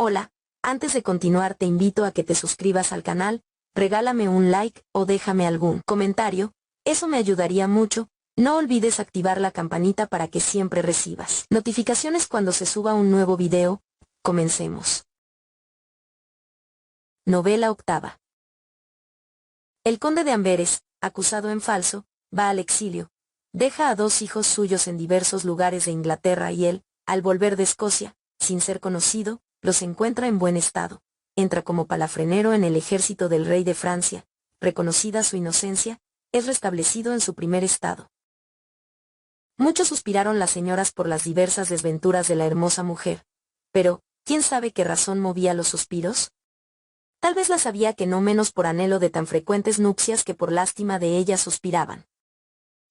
Hola, antes de continuar te invito a que te suscribas al canal, regálame un like o déjame algún comentario, eso me ayudaría mucho. No olvides activar la campanita para que siempre recibas notificaciones cuando se suba un nuevo video. Comencemos. Novela octava. El conde de Amberes, acusado en falso, va al exilio. Deja a 2 hijos suyos en diversos lugares de Inglaterra y él, al volver de Escocia, sin ser conocido, los encuentra en buen estado. Entra como palafrenero en el ejército del rey de Francia. Reconocida su inocencia, es restablecido en su primer estado. Mucho suspiraron las señoras por las diversas desventuras de la hermosa mujer. Pero, ¿quién sabe qué razón movía los suspiros? Tal vez las había que no menos por anhelo de tan frecuentes nupcias que por lástima de ellas suspiraban.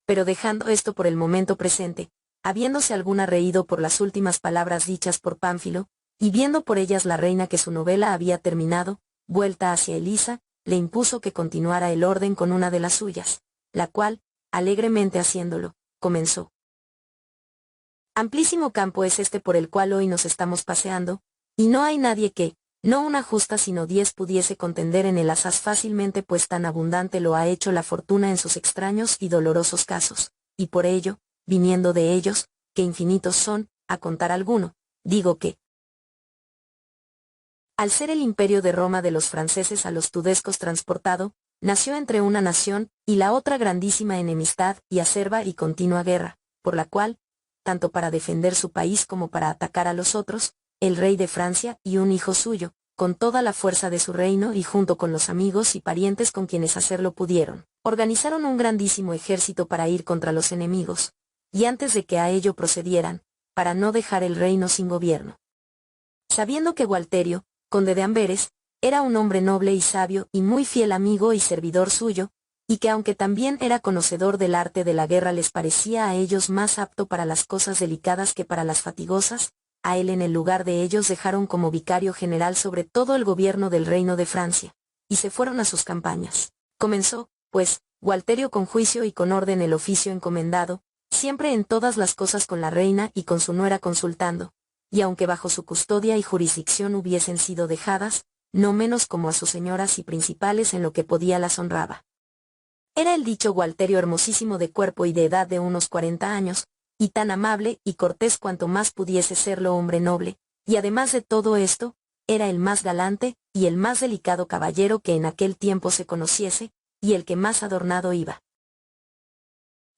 Pero dejando esto por el momento presente, habiéndose alguna reído por las últimas palabras dichas por Pánfilo, y viendo por ellas la reina que su novela había terminado, vuelta hacia Elisa, le impuso que continuara el orden con una de las suyas, la cual, alegremente haciéndolo, comenzó. Amplísimo campo es este por el cual hoy nos estamos paseando, y no hay nadie que, no una justa sino 10 pudiese contender en el asaz fácilmente, pues tan abundante lo ha hecho la fortuna en sus extraños y dolorosos casos, y por ello, viniendo de ellos, que infinitos son, a contar alguno, digo que, al ser el imperio de Roma de los franceses a los tudescos transportado, nació entre una nación y la otra grandísima enemistad y acerba y continua guerra, por la cual, tanto para defender su país como para atacar a los otros, el rey de Francia y un hijo suyo, con toda la fuerza de su reino y junto con los amigos y parientes con quienes hacerlo pudieron, organizaron un grandísimo ejército para ir contra los enemigos, y antes de que a ello procedieran, para no dejar el reino sin gobierno. Sabiendo que Gualterio, conde de Amberes, era un hombre noble y sabio y muy fiel amigo y servidor suyo, y que aunque también era conocedor del arte de la guerra les parecía a ellos más apto para las cosas delicadas que para las fatigosas, a él en el lugar de ellos dejaron como vicario general sobre todo el gobierno del reino de Francia, y se fueron a sus campañas. Comenzó, pues, Gualterio con juicio y con orden el oficio encomendado, siempre en todas las cosas con la reina y con su nuera consultando, y aunque bajo su custodia y jurisdicción hubiesen sido dejadas, no menos como a sus señoras y principales en lo que podía las honraba. Era el dicho Gualterio hermosísimo de cuerpo y de edad de unos 40 años, y tan amable y cortés cuanto más pudiese serlo hombre noble, y además de todo esto, era el más galante y el más delicado caballero que en aquel tiempo se conociese, y el que más adornado iba.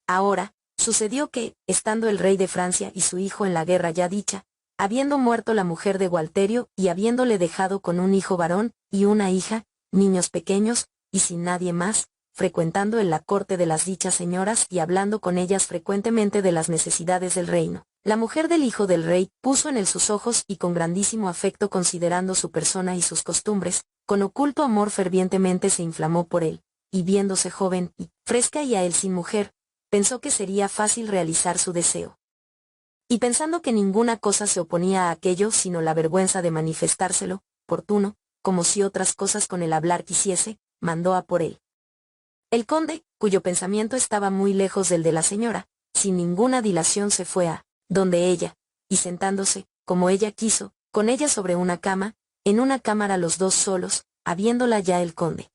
Ahora, sucedió que, estando el rey de Francia y su hijo en la guerra ya dicha, habiendo muerto la mujer de Gualterio y habiéndole dejado con un hijo varón y una hija, niños pequeños, y sin nadie más, frecuentando en la corte de las dichas señoras y hablando con ellas frecuentemente de las necesidades del reino, la mujer del hijo del rey puso en él sus ojos y con grandísimo afecto considerando su persona y sus costumbres, con oculto amor fervientemente se inflamó por él, y viéndose joven y fresca y a él sin mujer, pensó que sería fácil realizar su deseo. Y pensando que ninguna cosa se oponía a aquello sino la vergüenza de manifestárselo, oportuno, como si otras cosas con el hablar quisiese, mandó a por él. El conde, cuyo pensamiento estaba muy lejos del de la señora, sin ninguna dilación se fue a donde ella, y sentándose, como ella quiso, con ella sobre una cama, en una cámara los dos solos, habiéndola ya el conde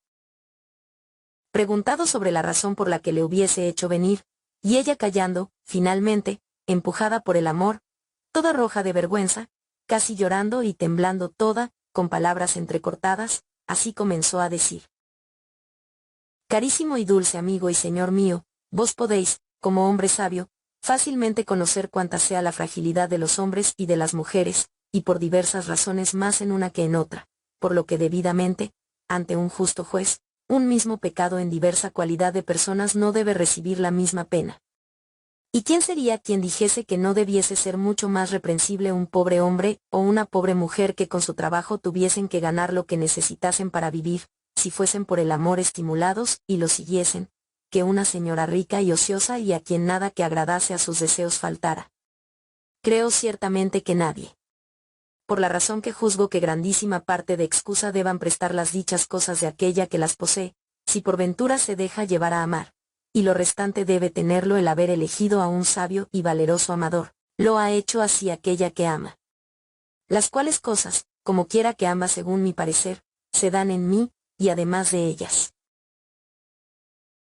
preguntado sobre la razón por la que le hubiese hecho venir, y ella callando, finalmente, empujada por el amor, toda roja de vergüenza, casi llorando y temblando toda, con palabras entrecortadas, así comenzó a decir. Carísimo y dulce amigo y señor mío, vos podéis, como hombre sabio, fácilmente conocer cuánta sea la fragilidad de los hombres y de las mujeres, y por diversas razones más en una que en otra, por lo que debidamente, ante un justo juez, un mismo pecado en diversa cualidad de personas no debe recibir la misma pena. ¿Y quién sería quien dijese que no debiese ser mucho más reprensible un pobre hombre o una pobre mujer que con su trabajo tuviesen que ganar lo que necesitasen para vivir, si fuesen por el amor estimulados y lo siguiesen, que una señora rica y ociosa y a quien nada que agradase a sus deseos faltara? Creo ciertamente que nadie. Por la razón que juzgo que grandísima parte de excusa deban prestar las dichas cosas de aquella que las posee, si por ventura se deja llevar a amar, y lo restante debe tenerlo el haber elegido a un sabio y valeroso amador, lo ha hecho así aquella que ama. Las cuales cosas, como quiera que ambas según mi parecer, se dan en mí, y además de ellas.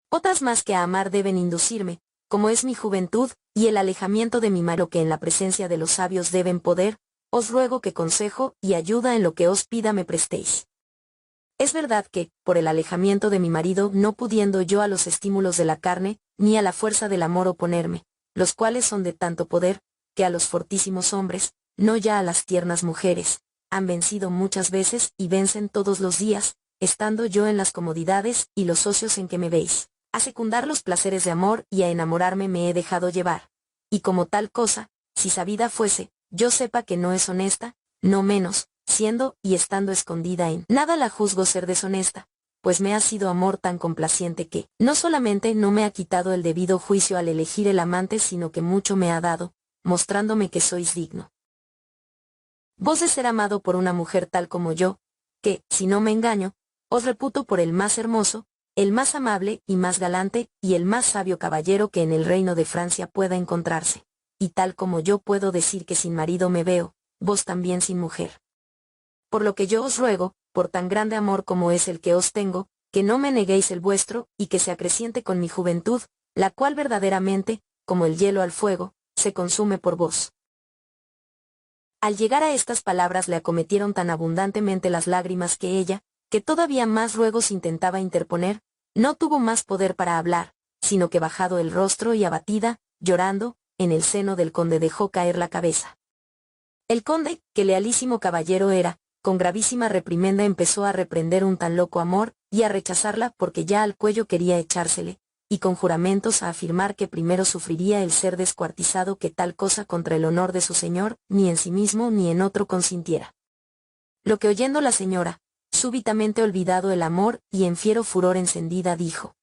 Otras más que a amar deben inducirme, como es mi juventud, y el alejamiento de mi marido que en la presencia de los sabios deben poder, os ruego que consejo y ayuda en lo que os pida me prestéis. Es verdad que, por el alejamiento de mi marido no pudiendo yo a los estímulos de la carne, ni a la fuerza del amor oponerme, los cuales son de tanto poder, que a los fortísimos hombres, no ya a las tiernas mujeres, han vencido muchas veces y vencen todos los días, estando yo en las comodidades y los ocios en que me veis. A secundar los placeres de amor y a enamorarme me he dejado llevar. Y como tal cosa, si sabida fuese, yo sepa que no es honesta, no menos, siendo y estando escondida en nada la juzgo ser deshonesta, pues me ha sido amor tan complaciente que, no solamente no me ha quitado el debido juicio al elegir el amante sino que mucho me ha dado, mostrándome que sois digno. Vos de ser amado por una mujer tal como yo, que, si no me engaño, os reputo por el más hermoso, el más amable y más galante, y el más sabio caballero que en el reino de Francia pueda encontrarse, y tal como yo puedo decir que sin marido me veo, vos también sin mujer. Por lo que yo os ruego, por tan grande amor como es el que os tengo, que no me neguéis el vuestro, y que se acreciente con mi juventud, la cual verdaderamente, como el hielo al fuego, se consume por vos. Al llegar a estas palabras le acometieron tan abundantemente las lágrimas que ella, que todavía más ruegos intentaba interponer, no tuvo más poder para hablar, sino que bajado el rostro y abatida, llorando, en el seno del conde dejó caer la cabeza. El conde, que lealísimo caballero era, con gravísima reprimenda empezó a reprender un tan loco amor, y a rechazarla porque ya al cuello quería echársele, y con juramentos a afirmar que primero sufriría el ser descuartizado que tal cosa contra el honor de su señor, ni en sí mismo ni en otro consintiera. Lo que oyendo la señora, súbitamente olvidado el amor y en fiero furor encendida dijo: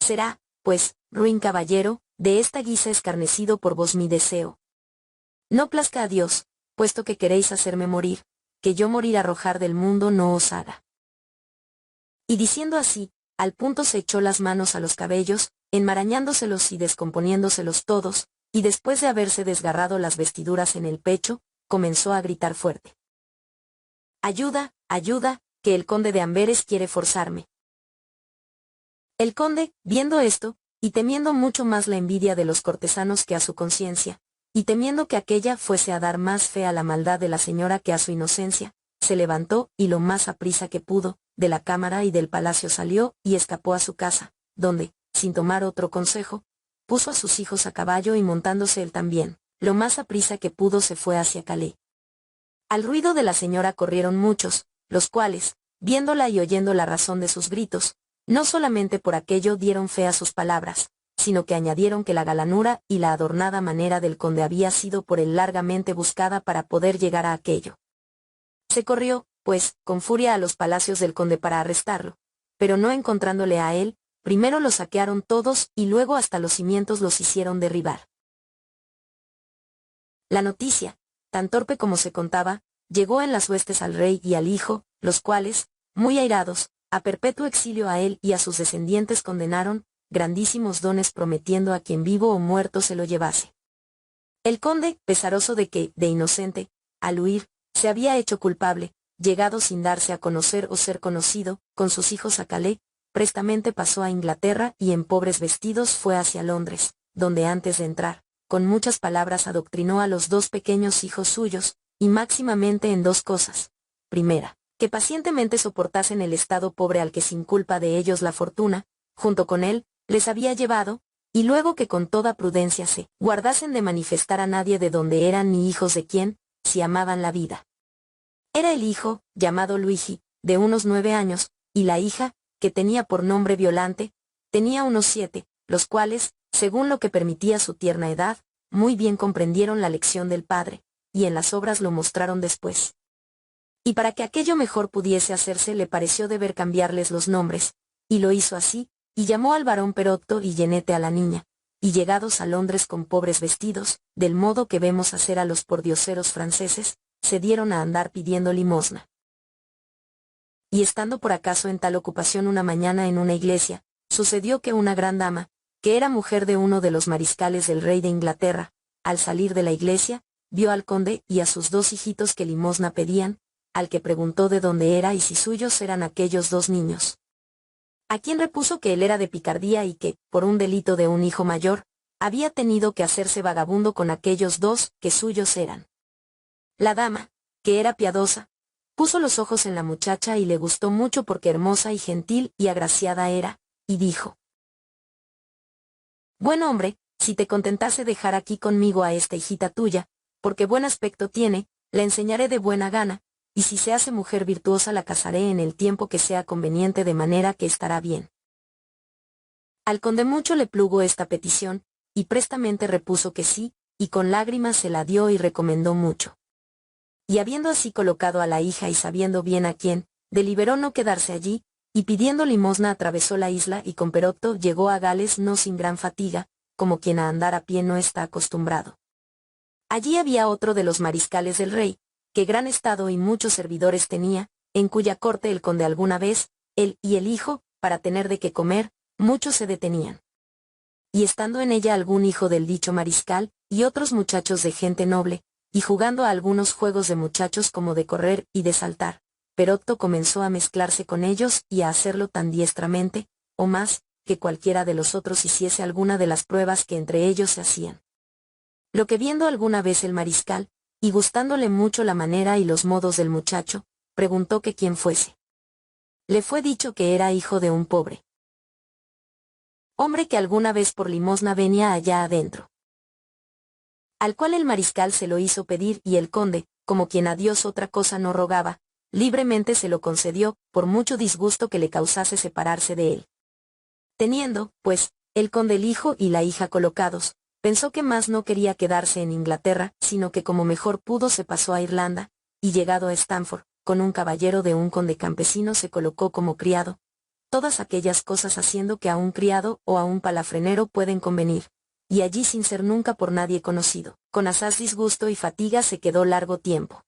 será, pues, ruin caballero, de esta guisa escarnecido por vos mi deseo. No plazca a Dios, puesto que queréis hacerme morir, que yo morir arrojar del mundo no os haga. Y diciendo así, al punto se echó las manos a los cabellos, enmarañándoselos y descomponiéndoselos todos, y después de haberse desgarrado las vestiduras en el pecho, comenzó a gritar fuerte: ayuda, ayuda, que el conde de Amberes quiere forzarme. El conde, viendo esto, y temiendo mucho más la envidia de los cortesanos que a su conciencia, y temiendo que aquella fuese a dar más fe a la maldad de la señora que a su inocencia, se levantó y lo más aprisa que pudo, de la cámara y del palacio salió y escapó a su casa, donde, sin tomar otro consejo, puso a sus hijos a caballo y montándose él también, lo más aprisa que pudo se fue hacia Calais. Al ruido de la señora corrieron muchos, los cuales, viéndola y oyendo la razón de sus gritos, no solamente por aquello dieron fe a sus palabras, sino que añadieron que la galanura y la adornada manera del conde había sido por él largamente buscada para poder llegar a aquello. Se corrió, pues, con furia a los palacios del conde para arrestarlo, pero no encontrándole a él, primero lo saquearon todos y luego hasta los cimientos los hicieron derribar. La noticia, tan torpe como se contaba, llegó en las huestes al rey y al hijo, los cuales, muy airados, a perpetuo exilio a él y a sus descendientes condenaron, grandísimos dones prometiendo a quien vivo o muerto se lo llevase. El conde, pesaroso de que, de inocente, al huir, se había hecho culpable, llegado sin darse a conocer o ser conocido, con sus hijos a Calais, prestamente pasó a Inglaterra y en pobres vestidos fue hacia Londres, donde antes de entrar, con muchas palabras adoctrinó a los dos pequeños hijos suyos, y máximamente en dos cosas. Primera, que pacientemente soportasen el estado pobre al que sin culpa de ellos la fortuna, junto con él, les había llevado, y luego que con toda prudencia se guardasen de manifestar a nadie de dónde eran ni hijos de quién, si amaban la vida. Era el hijo, llamado Luigi, de unos 9 años, y la hija, que tenía por nombre Violante, tenía unos 7, los cuales, según lo que permitía su tierna edad, muy bien comprendieron la lección del padre, y en las obras lo mostraron después. Y para que aquello mejor pudiese hacerse le pareció deber cambiarles los nombres, y lo hizo así, y llamó al varón Perotto y Jenette a la niña, y llegados a Londres con pobres vestidos, del modo que vemos hacer a los pordioseros franceses, se dieron a andar pidiendo limosna. Y estando por acaso en tal ocupación una mañana en una iglesia, sucedió que una gran dama, que era mujer de uno de los mariscales del rey de Inglaterra, al salir de la iglesia, vio al conde y a sus 2 hijitos que limosna pedían, al que preguntó de dónde era y si suyos eran aquellos 2 niños. A quien repuso que él era de picardía y que, por un delito de un hijo mayor, había tenido que hacerse vagabundo con aquellos 2 que suyos eran. La dama, que era piadosa, puso los ojos en la muchacha y le gustó mucho porque hermosa y gentil y agraciada era, y dijo: «Buen hombre, si te contentase dejar aquí conmigo a esta hijita tuya, porque buen aspecto tiene, la enseñaré de buena gana, y si se hace mujer virtuosa la casaré en el tiempo que sea conveniente de manera que estará bien». Al conde mucho le plugo esta petición, y prestamente repuso que sí, y con lágrimas se la dio y recomendó mucho. Y habiendo así colocado a la hija y sabiendo bien a quién, deliberó no quedarse allí, y pidiendo limosna atravesó la isla y con Perocto llegó a Gales no sin gran fatiga, como quien a andar a pie no está acostumbrado. Allí había otro de los mariscales del rey, que gran estado y muchos servidores tenía, en cuya corte el conde alguna vez, él y el hijo, para tener de qué comer, muchos se detenían. Y estando en ella algún hijo del dicho mariscal, y otros muchachos de gente noble, y jugando a algunos juegos de muchachos como de correr y de saltar, Perocto comenzó a mezclarse con ellos y a hacerlo tan diestramente, o más, que cualquiera de los otros hiciese alguna de las pruebas que entre ellos se hacían. Lo que viendo alguna vez el mariscal, y gustándole mucho la manera y los modos del muchacho, preguntó que quién fuese. Le fue dicho que era hijo de un pobre hombre que alguna vez por limosna venía allá adentro. Al cual el mariscal se lo hizo pedir y el conde, como quien a Dios otra cosa no rogaba, libremente se lo concedió, por mucho disgusto que le causase separarse de él. Teniendo, pues, el conde el hijo y la hija colocados, pensó que más no quería quedarse en Inglaterra, sino que como mejor pudo se pasó a Irlanda, y llegado a Stamford, con un caballero de un conde campesino se colocó como criado, todas aquellas cosas haciendo que a un criado o a un palafrenero pueden convenir, y allí sin ser nunca por nadie conocido, con asaz disgusto y fatiga se quedó largo tiempo.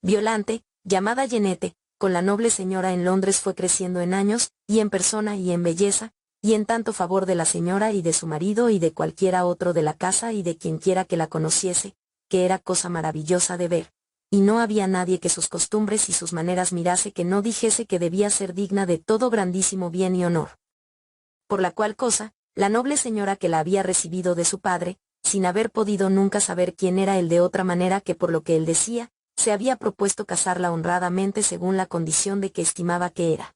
Violante, llamada Jenette, con la noble señora en Londres fue creciendo en años, y en persona y en belleza, y en tanto favor de la señora y de su marido y de cualquiera otro de la casa y de quienquiera que la conociese, que era cosa maravillosa de ver, y no había nadie que sus costumbres y sus maneras mirase que no dijese que debía ser digna de todo grandísimo bien y honor. Por la cual cosa, la noble señora que la había recibido de su padre, sin haber podido nunca saber quién era él de otra manera que por lo que él decía, se había propuesto casarla honradamente según la condición de que estimaba que era.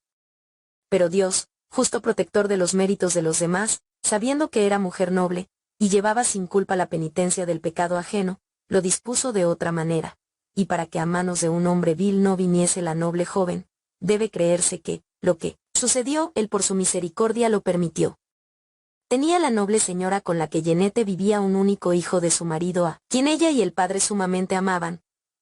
Pero Dios, justo protector de los méritos de los demás, sabiendo que era mujer noble, y llevaba sin culpa la penitencia del pecado ajeno, lo dispuso de otra manera, y para que a manos de un hombre vil no viniese la noble joven, debe creerse que, lo que sucedió, él por su misericordia lo permitió. Tenía la noble señora con la que Jenette vivía un único hijo de su marido a quien ella y el padre sumamente amaban,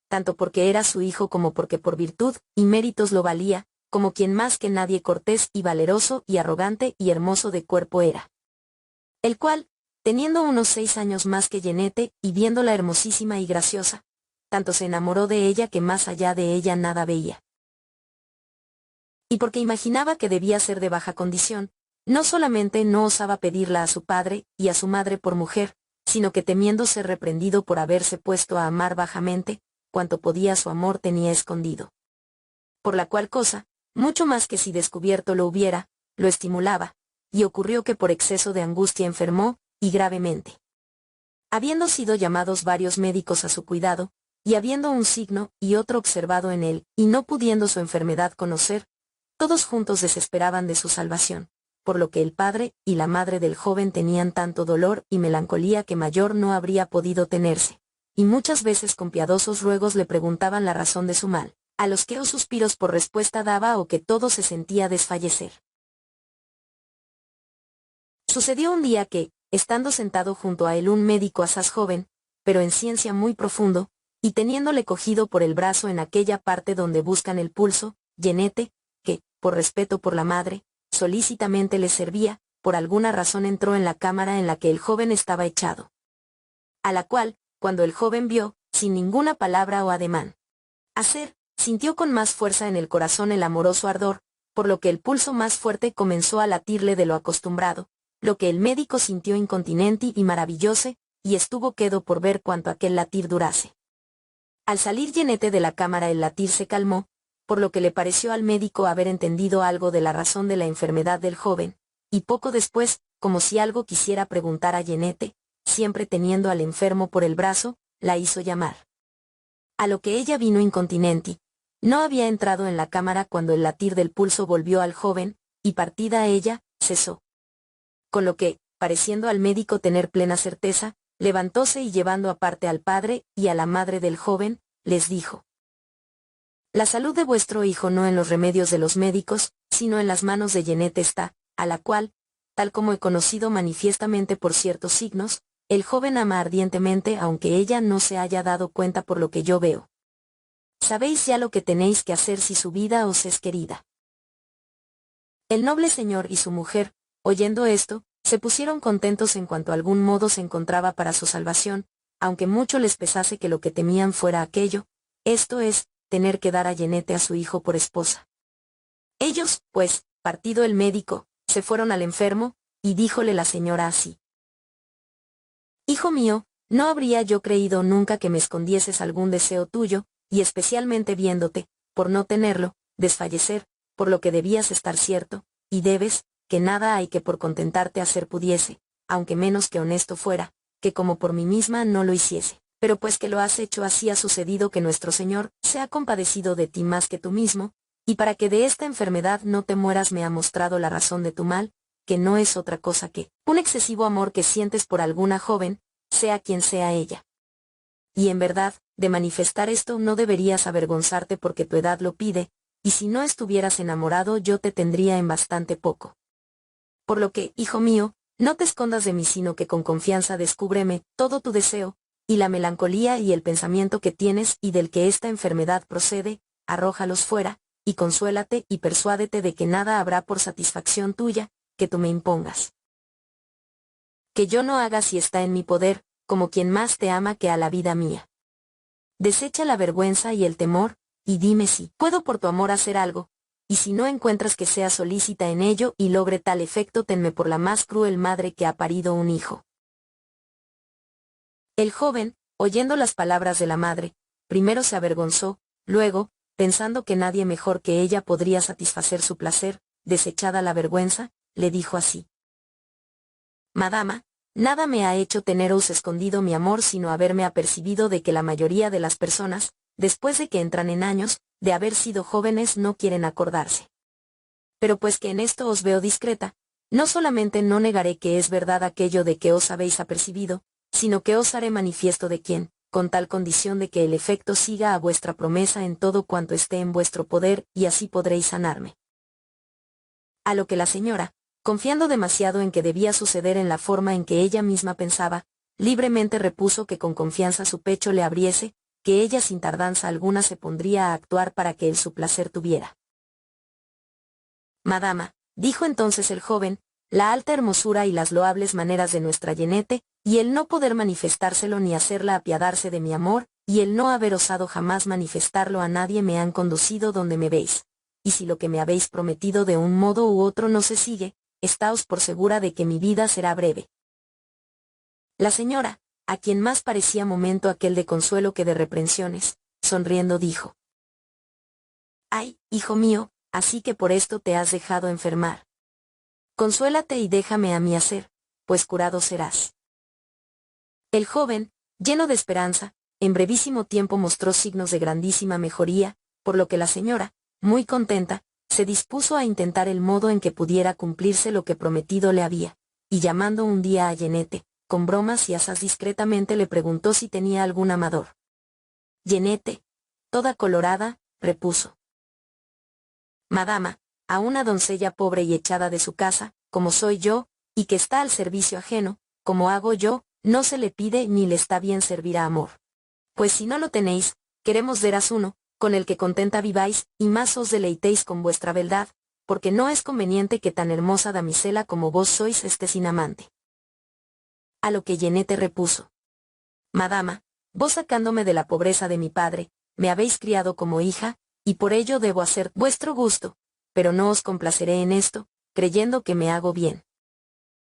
tanto porque era su hijo como porque por virtud y méritos lo valía, como quien más que nadie cortés y valeroso y arrogante y hermoso de cuerpo era. El cual, teniendo unos 6 años más que Jenette y viéndola hermosísima y graciosa, tanto se enamoró de ella que más allá de ella nada veía. Y porque imaginaba que debía ser de baja condición, no solamente no osaba pedirla a su padre y a su madre por mujer, sino que temiendo ser reprendido por haberse puesto a amar bajamente, cuanto podía su amor tenía escondido. Por la cual cosa, mucho más que si descubierto lo hubiera, lo estimulaba, y ocurrió que por exceso de angustia enfermó, y gravemente. Habiendo sido llamados varios médicos a su cuidado, y habiendo un signo y otro observado en él, y no pudiendo su enfermedad conocer, todos juntos desesperaban de su salvación, por lo que el padre y la madre del joven tenían tanto dolor y melancolía que mayor no habría podido tenerse, y muchas veces con piadosos ruegos le preguntaban la razón de su mal, a los que o suspiros por respuesta daba o que todo se sentía desfallecer. Sucedió un día que, estando sentado junto a él un médico asaz joven, pero en ciencia muy profundo, y teniéndole cogido por el brazo en aquella parte donde buscan el pulso, Jenette, que, por respeto por la madre, solícitamente le servía, por alguna razón entró en la cámara en la que el joven estaba echado. A la cual, cuando el joven vio, sin ninguna palabra o ademán hacer, sintió con más fuerza en el corazón el amoroso ardor, por lo que el pulso más fuerte comenzó a latirle de lo acostumbrado, lo que el médico sintió incontinenti y maravillóse, y estuvo quedo por ver cuánto aquel latir durase. Al salir Yenete de la cámara el latir se calmó, por lo que le pareció al médico haber entendido algo de la razón de la enfermedad del joven, y poco después, como si algo quisiera preguntar a Yenete, siempre teniendo al enfermo por el brazo, la hizo llamar. A lo que ella vino incontinenti. No había entrado en la cámara cuando el latir del pulso volvió al joven, y partida ella, cesó. Con lo que, pareciendo al médico tener plena certeza, levantóse y llevando aparte al padre y a la madre del joven, les dijo: La salud de vuestro hijo no en los remedios de los médicos, sino en las manos de Yenete está, a la cual, tal como he conocido manifiestamente por ciertos signos, el joven ama ardientemente aunque ella no se haya dado cuenta por lo que yo veo. Sabéis ya lo que tenéis que hacer si su vida os es querida. El noble señor y su mujer, oyendo esto, se pusieron contentos en cuanto algún modo se encontraba para su salvación, aunque mucho les pesase que lo que temían fuera aquello, esto es, tener que dar a Yenete a su hijo por esposa. Ellos, pues, partido el médico, se fueron al enfermo, y díjole la señora así: Hijo mío, no habría yo creído nunca que me escondieses algún deseo tuyo, y especialmente viéndote, por no tenerlo, desfallecer, por lo que debías estar cierto, y debes, que nada hay que por contentarte hacer pudiese, aunque menos que honesto fuera, que como por mí misma no lo hiciese. Pero pues que lo has hecho así ha sucedido que nuestro Señor se ha compadecido de ti más que tú mismo, y para que de esta enfermedad no te mueras me ha mostrado la razón de tu mal, que no es otra cosa que un excesivo amor que sientes por alguna joven, sea quien sea ella. Y en verdad, de manifestar esto no deberías avergonzarte porque tu edad lo pide, y si no estuvieras enamorado yo te tendría en bastante poco. Por lo que, hijo mío, no te escondas de mí sino que con confianza descúbreme todo tu deseo, y la melancolía y el pensamiento que tienes y del que esta enfermedad procede, arrójalos fuera, y consuélate y persuádete de que nada habrá por satisfacción tuya, que tú me impongas. Que yo no haga si está en mi poder, como quien más te ama que a la vida mía. Desecha la vergüenza y el temor, y dime si puedo por tu amor hacer algo, y si no encuentras que sea solícita en ello y logre tal efecto tenme por la más cruel madre que ha parido un hijo. El joven, oyendo las palabras de la madre, primero se avergonzó, luego, pensando que nadie mejor que ella podría satisfacer su placer, desechada la vergüenza, le dijo así: Madama, nada me ha hecho teneros escondido mi amor sino haberme apercibido de que la mayoría de las personas, después de que entran en años, de haber sido jóvenes no quieren acordarse. Pero pues que en esto os veo discreta, no solamente no negaré que es verdad aquello de que os habéis apercibido, sino que os haré manifiesto de quién, con tal condición de que el efecto siga a vuestra promesa en todo cuanto esté en vuestro poder, y así podréis sanarme. A lo que la señora, confiando demasiado en que debía suceder en la forma en que ella misma pensaba, libremente repuso que con confianza su pecho le abriese, que ella sin tardanza alguna se pondría a actuar para que él su placer tuviera. Madama, dijo entonces el joven, la alta hermosura y las loables maneras de nuestra Yenete, y el no poder manifestárselo ni hacerla apiadarse de mi amor, y el no haber osado jamás manifestarlo a nadie me han conducido donde me veis. Y si lo que me habéis prometido de un modo u otro no se sigue, estáos por segura de que mi vida será breve. La señora, a quien más parecía momento aquel de consuelo que de reprensiones, sonriendo dijo: Ay, hijo mío, así que por esto te has dejado enfermar. Consuélate y déjame a mí hacer, pues curado serás. El joven, lleno de esperanza, en brevísimo tiempo mostró signos de grandísima mejoría, por lo que la señora, muy contenta, se dispuso a intentar el modo en que pudiera cumplirse lo que prometido le había, y llamando un día a Yenete, con bromas y asaz discretamente le preguntó si tenía algún amador. Yenete, toda colorada, repuso: Madama, a una doncella pobre y echada de su casa, como soy yo, y que está al servicio ajeno, como hago yo, no se le pide ni le está bien servir a amor. Pues si no lo tenéis, queremos veras uno, con el que contenta viváis, y más os deleitéis con vuestra beldad, porque no es conveniente que tan hermosa damisela como vos sois esté sin amante. A lo que Yenete repuso: Madama, vos sacándome de la pobreza de mi padre, me habéis criado como hija, y por ello debo hacer vuestro gusto, pero no os complaceré en esto, creyendo que me hago bien.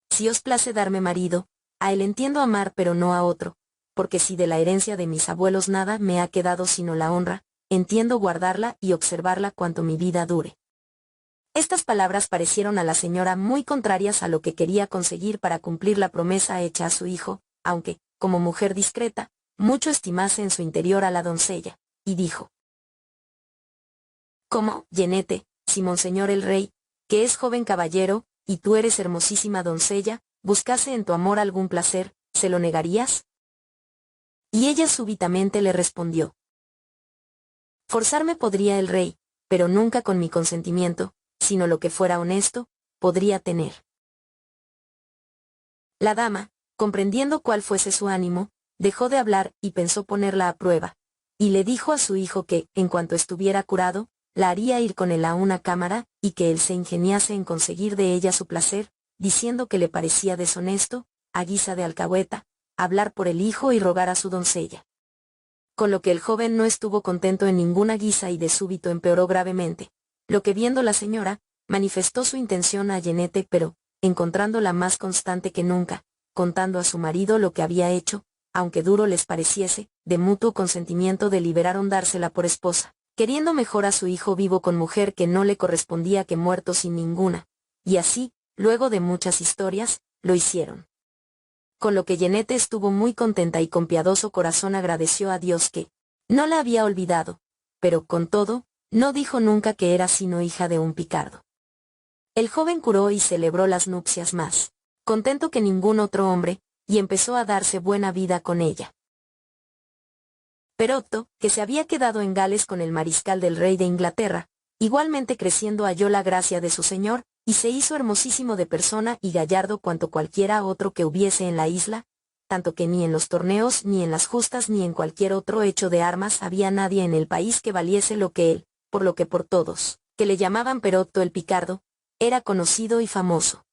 Si os place darme marido, A él entiendo amar pero no a otro, porque si de la herencia de mis abuelos nada me ha quedado sino la honra, entiendo guardarla y observarla cuanto mi vida dure. Estas palabras parecieron a la señora muy contrarias a lo que quería conseguir para cumplir la promesa hecha a su hijo, aunque, como mujer discreta, mucho estimase en su interior a la doncella, y dijo: ¿Cómo, Yenete, si monseñor el rey, que es joven caballero, y tú eres hermosísima doncella, buscase en tu amor algún placer, se lo negarías? Y ella súbitamente le respondió: Forzarme podría el rey, pero nunca con mi consentimiento, sino lo que fuera honesto, podría tener. La dama, comprendiendo cuál fuese su ánimo, dejó de hablar y pensó ponerla a prueba, y le dijo a su hijo que, en cuanto estuviera curado, la haría ir con él a una cámara, y que él se ingeniase en conseguir de ella su placer, diciendo que le parecía deshonesto, a guisa de alcahueta, hablar por el hijo y rogar a su doncella. Con lo que el joven no estuvo contento en ninguna guisa y de súbito empeoró gravemente, lo que viendo la señora, manifestó su intención a Yenete, pero, encontrándola más constante que nunca, contando a su marido lo que había hecho, aunque duro les pareciese, de mutuo consentimiento deliberaron dársela por esposa, queriendo mejor a su hijo vivo con mujer que no le correspondía que muerto sin ninguna, y así, luego de muchas historias, lo hicieron. Con lo que Yenete estuvo muy contenta y con piadoso corazón agradeció a Dios que no la había olvidado, pero con todo, no dijo nunca que era sino hija de un picardo. El joven curó y celebró las nupcias más contento que ningún otro hombre, y empezó a darse buena vida con ella. Perotto, que se había quedado en Gales con el mariscal del rey de Inglaterra, igualmente creciendo halló la gracia de su señor, y se hizo hermosísimo de persona y gallardo cuanto cualquiera otro que hubiese en la isla, tanto que ni en los torneos ni en las justas ni en cualquier otro hecho de armas había nadie en el país que valiese lo que él, por lo que por todos, que le llamaban Perotto el Picardo, era conocido y famoso.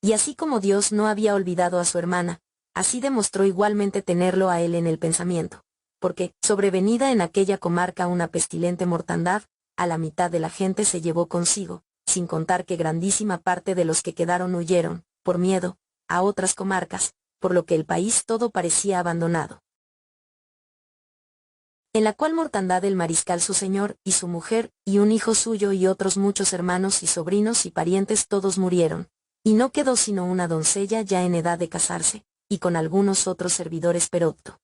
Y así como Dios no había olvidado a su hermana, así demostró igualmente tenerlo a él en el pensamiento, porque, sobrevenida en aquella comarca una pestilente mortandad, a la mitad de la gente se llevó consigo, sin contar que grandísima parte de los que quedaron huyeron, por miedo, a otras comarcas, por lo que el país todo parecía abandonado. En la cual mortandad el mariscal su señor, y su mujer, y un hijo suyo y otros muchos hermanos y sobrinos y parientes todos murieron, y no quedó sino una doncella ya en edad de casarse, y con algunos otros servidores Perotto.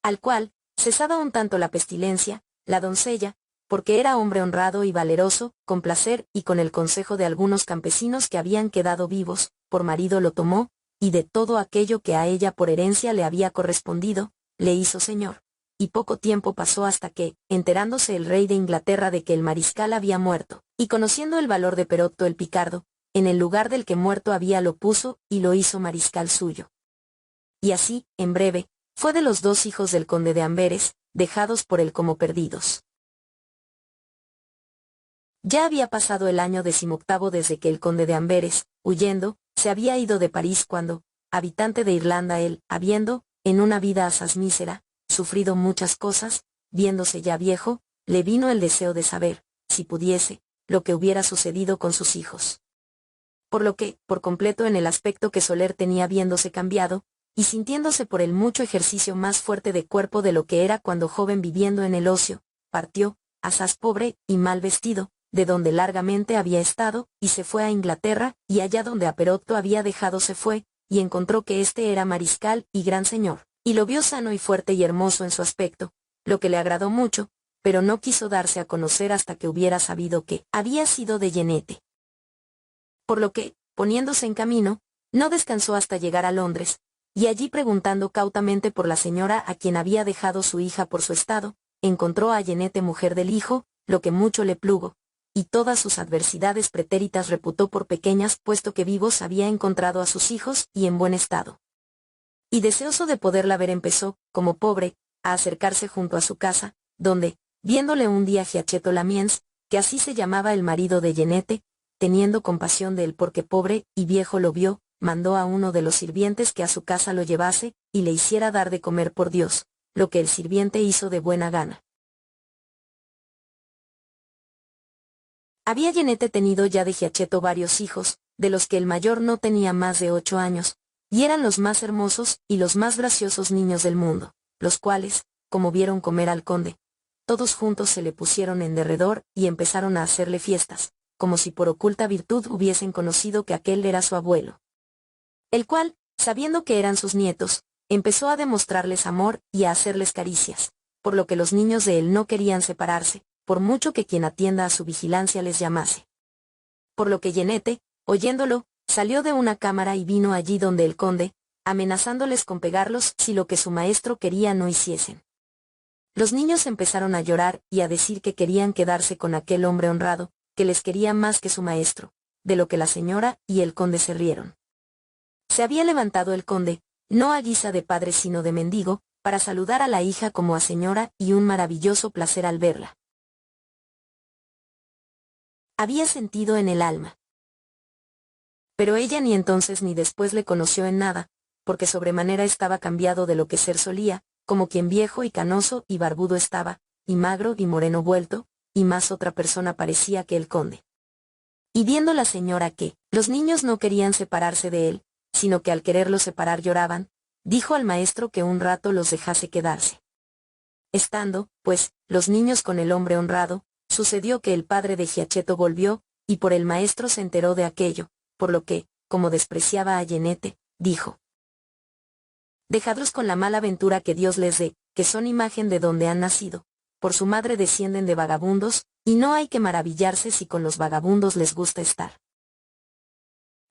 Al cual, cesada un tanto la pestilencia, la doncella, porque era hombre honrado y valeroso, con placer y con el consejo de algunos campesinos que habían quedado vivos, por marido lo tomó, y de todo aquello que a ella por herencia le había correspondido, le hizo señor. Y poco tiempo pasó hasta que, enterándose el rey de Inglaterra de que el mariscal había muerto, y conociendo el valor de Perotto el Picardo, en el lugar del que muerto había lo puso, y lo hizo mariscal suyo. Y así, en breve, fue de los dos hijos del conde de Amberes, dejados por él como perdidos. Ya había pasado el año 18 desde que el conde de Amberes, huyendo, se había ido de París cuando, habitante de Irlanda él, habiendo, en una vida asaz mísera, sufrido muchas cosas, viéndose ya viejo, le vino el deseo de saber, si pudiese, lo que hubiera sucedido con sus hijos. Por lo que, por completo en el aspecto que Soler tenía viéndose cambiado, y sintiéndose por el mucho ejercicio más fuerte de cuerpo de lo que era cuando joven viviendo en el ocio, partió, asaz pobre y mal vestido, de donde largamente había estado, y se fue a Inglaterra, y allá donde a Perotto había dejado se fue, y encontró que éste era mariscal y gran señor, y lo vio sano y fuerte y hermoso en su aspecto, lo que le agradó mucho, pero no quiso darse a conocer hasta que hubiera sabido que había sido de Yenete. Por lo que, poniéndose en camino, no descansó hasta llegar a Londres, y allí preguntando cautamente por la señora a quien había dejado su hija por su estado, encontró a Yenete mujer del hijo, lo que mucho le plugo, y todas sus adversidades pretéritas reputó por pequeñas puesto que vivos había encontrado a sus hijos y en buen estado. Y deseoso de poderla ver empezó, como pobre, a acercarse junto a su casa, donde, viéndole un día Giacheto Lamiens, que así se llamaba el marido de Yenete, teniendo compasión de él porque pobre y viejo lo vio, mandó a uno de los sirvientes que a su casa lo llevase, y le hiciera dar de comer por Dios, lo que el sirviente hizo de buena gana. Había Yenete tenido ya de Giacheto varios hijos, de los que el mayor no tenía más de 8 años, y eran los más hermosos y los más graciosos niños del mundo, los cuales, como vieron comer al conde, todos juntos se le pusieron en derredor y empezaron a hacerle fiestas, como si por oculta virtud hubiesen conocido que aquel era su abuelo. El cual, sabiendo que eran sus nietos, empezó a demostrarles amor y a hacerles caricias, por lo que los niños de él no querían separarse, por mucho que quien atienda a su vigilancia les llamase. Por lo que Yenete, oyéndolo, salió de una cámara y vino allí donde el conde, amenazándoles con pegarlos si lo que su maestro quería no hiciesen. Los niños empezaron a llorar y a decir que querían quedarse con aquel hombre honrado, que les quería más que su maestro, de lo que la señora y el conde se rieron. Se había levantado el conde, no a guisa de padre sino de mendigo, para saludar a la hija como a señora y un maravilloso placer al verla había sentido en el alma. Pero ella ni entonces ni después le conoció en nada, porque sobremanera estaba cambiado de lo que ser solía, como quien viejo y canoso y barbudo estaba, y magro y moreno vuelto, y más otra persona parecía que el conde. Y viendo la señora que los niños no querían separarse de él, sino que al quererlos separar lloraban, dijo al maestro que un rato los dejase quedarse. Estando, pues, los niños con el hombre honrado, sucedió que el padre de Giacheto volvió, y por el maestro se enteró de aquello, por lo que, como despreciaba a Yenete, dijo: «Dejadlos con la mala ventura que Dios les dé, que son imagen de donde han nacido, por su madre descienden de vagabundos, y no hay que maravillarse si con los vagabundos les gusta estar».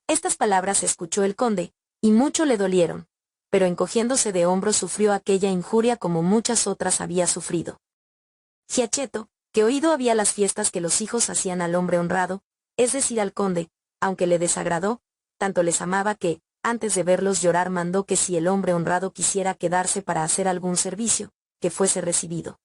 Estas palabras escuchó el conde, y mucho le dolieron, pero encogiéndose de hombros sufrió aquella injuria como muchas otras había sufrido. Giacheto, que oído había las fiestas que los hijos hacían al hombre honrado, es decir al conde, aunque le desagradó, tanto les amaba que, antes de verlos llorar mandó que si el hombre honrado quisiera quedarse para hacer algún servicio, que fuese recibido.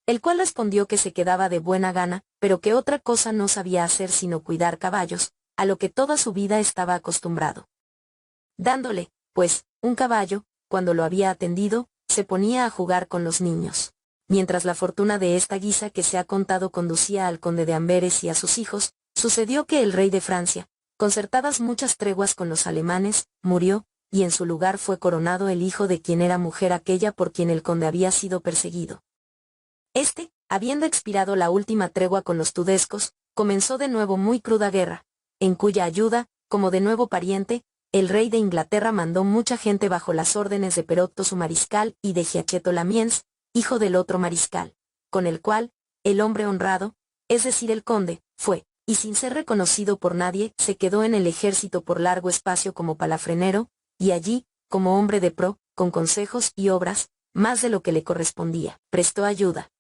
El cual respondió que se quedaba de buena gana, pero que otra cosa no sabía hacer sino cuidar caballos, a lo que toda su vida estaba acostumbrado. Dándole, pues, un caballo, cuando lo había atendido, se ponía a jugar con los niños. Mientras la fortuna de esta guisa que se ha contado conducía al conde de Amberes y a sus hijos, sucedió que el rey de Francia, concertadas muchas treguas con los alemanes, murió, y en su lugar fue coronado el hijo de quien era mujer aquella por quien el conde había sido perseguido. Este, habiendo expirado la última tregua con los tudescos, comenzó de nuevo muy cruda guerra, en cuya ayuda, como de nuevo pariente, el rey de Inglaterra mandó mucha gente bajo las órdenes de Perotto su mariscal y de Giacheto Lamiens, hijo del otro mariscal, con el cual, el hombre honrado, es decir el conde, fue, y sin ser reconocido por nadie, se quedó en el ejército por largo espacio como palafrenero, y allí, como hombre de pro, con consejos y obras, más de lo que le correspondía, prestó ayuda.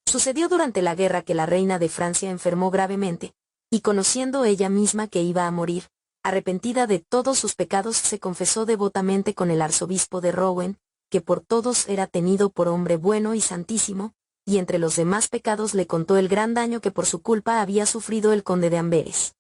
Sucedió durante la guerra que la reina de Francia enfermó gravemente, y conociendo ella misma que iba a morir, arrepentida de todos sus pecados se confesó devotamente con el arzobispo de Rouen, que por todos era tenido por hombre bueno y santísimo, y entre los demás pecados le contó el gran daño que por su culpa había sufrido el conde de Amberes.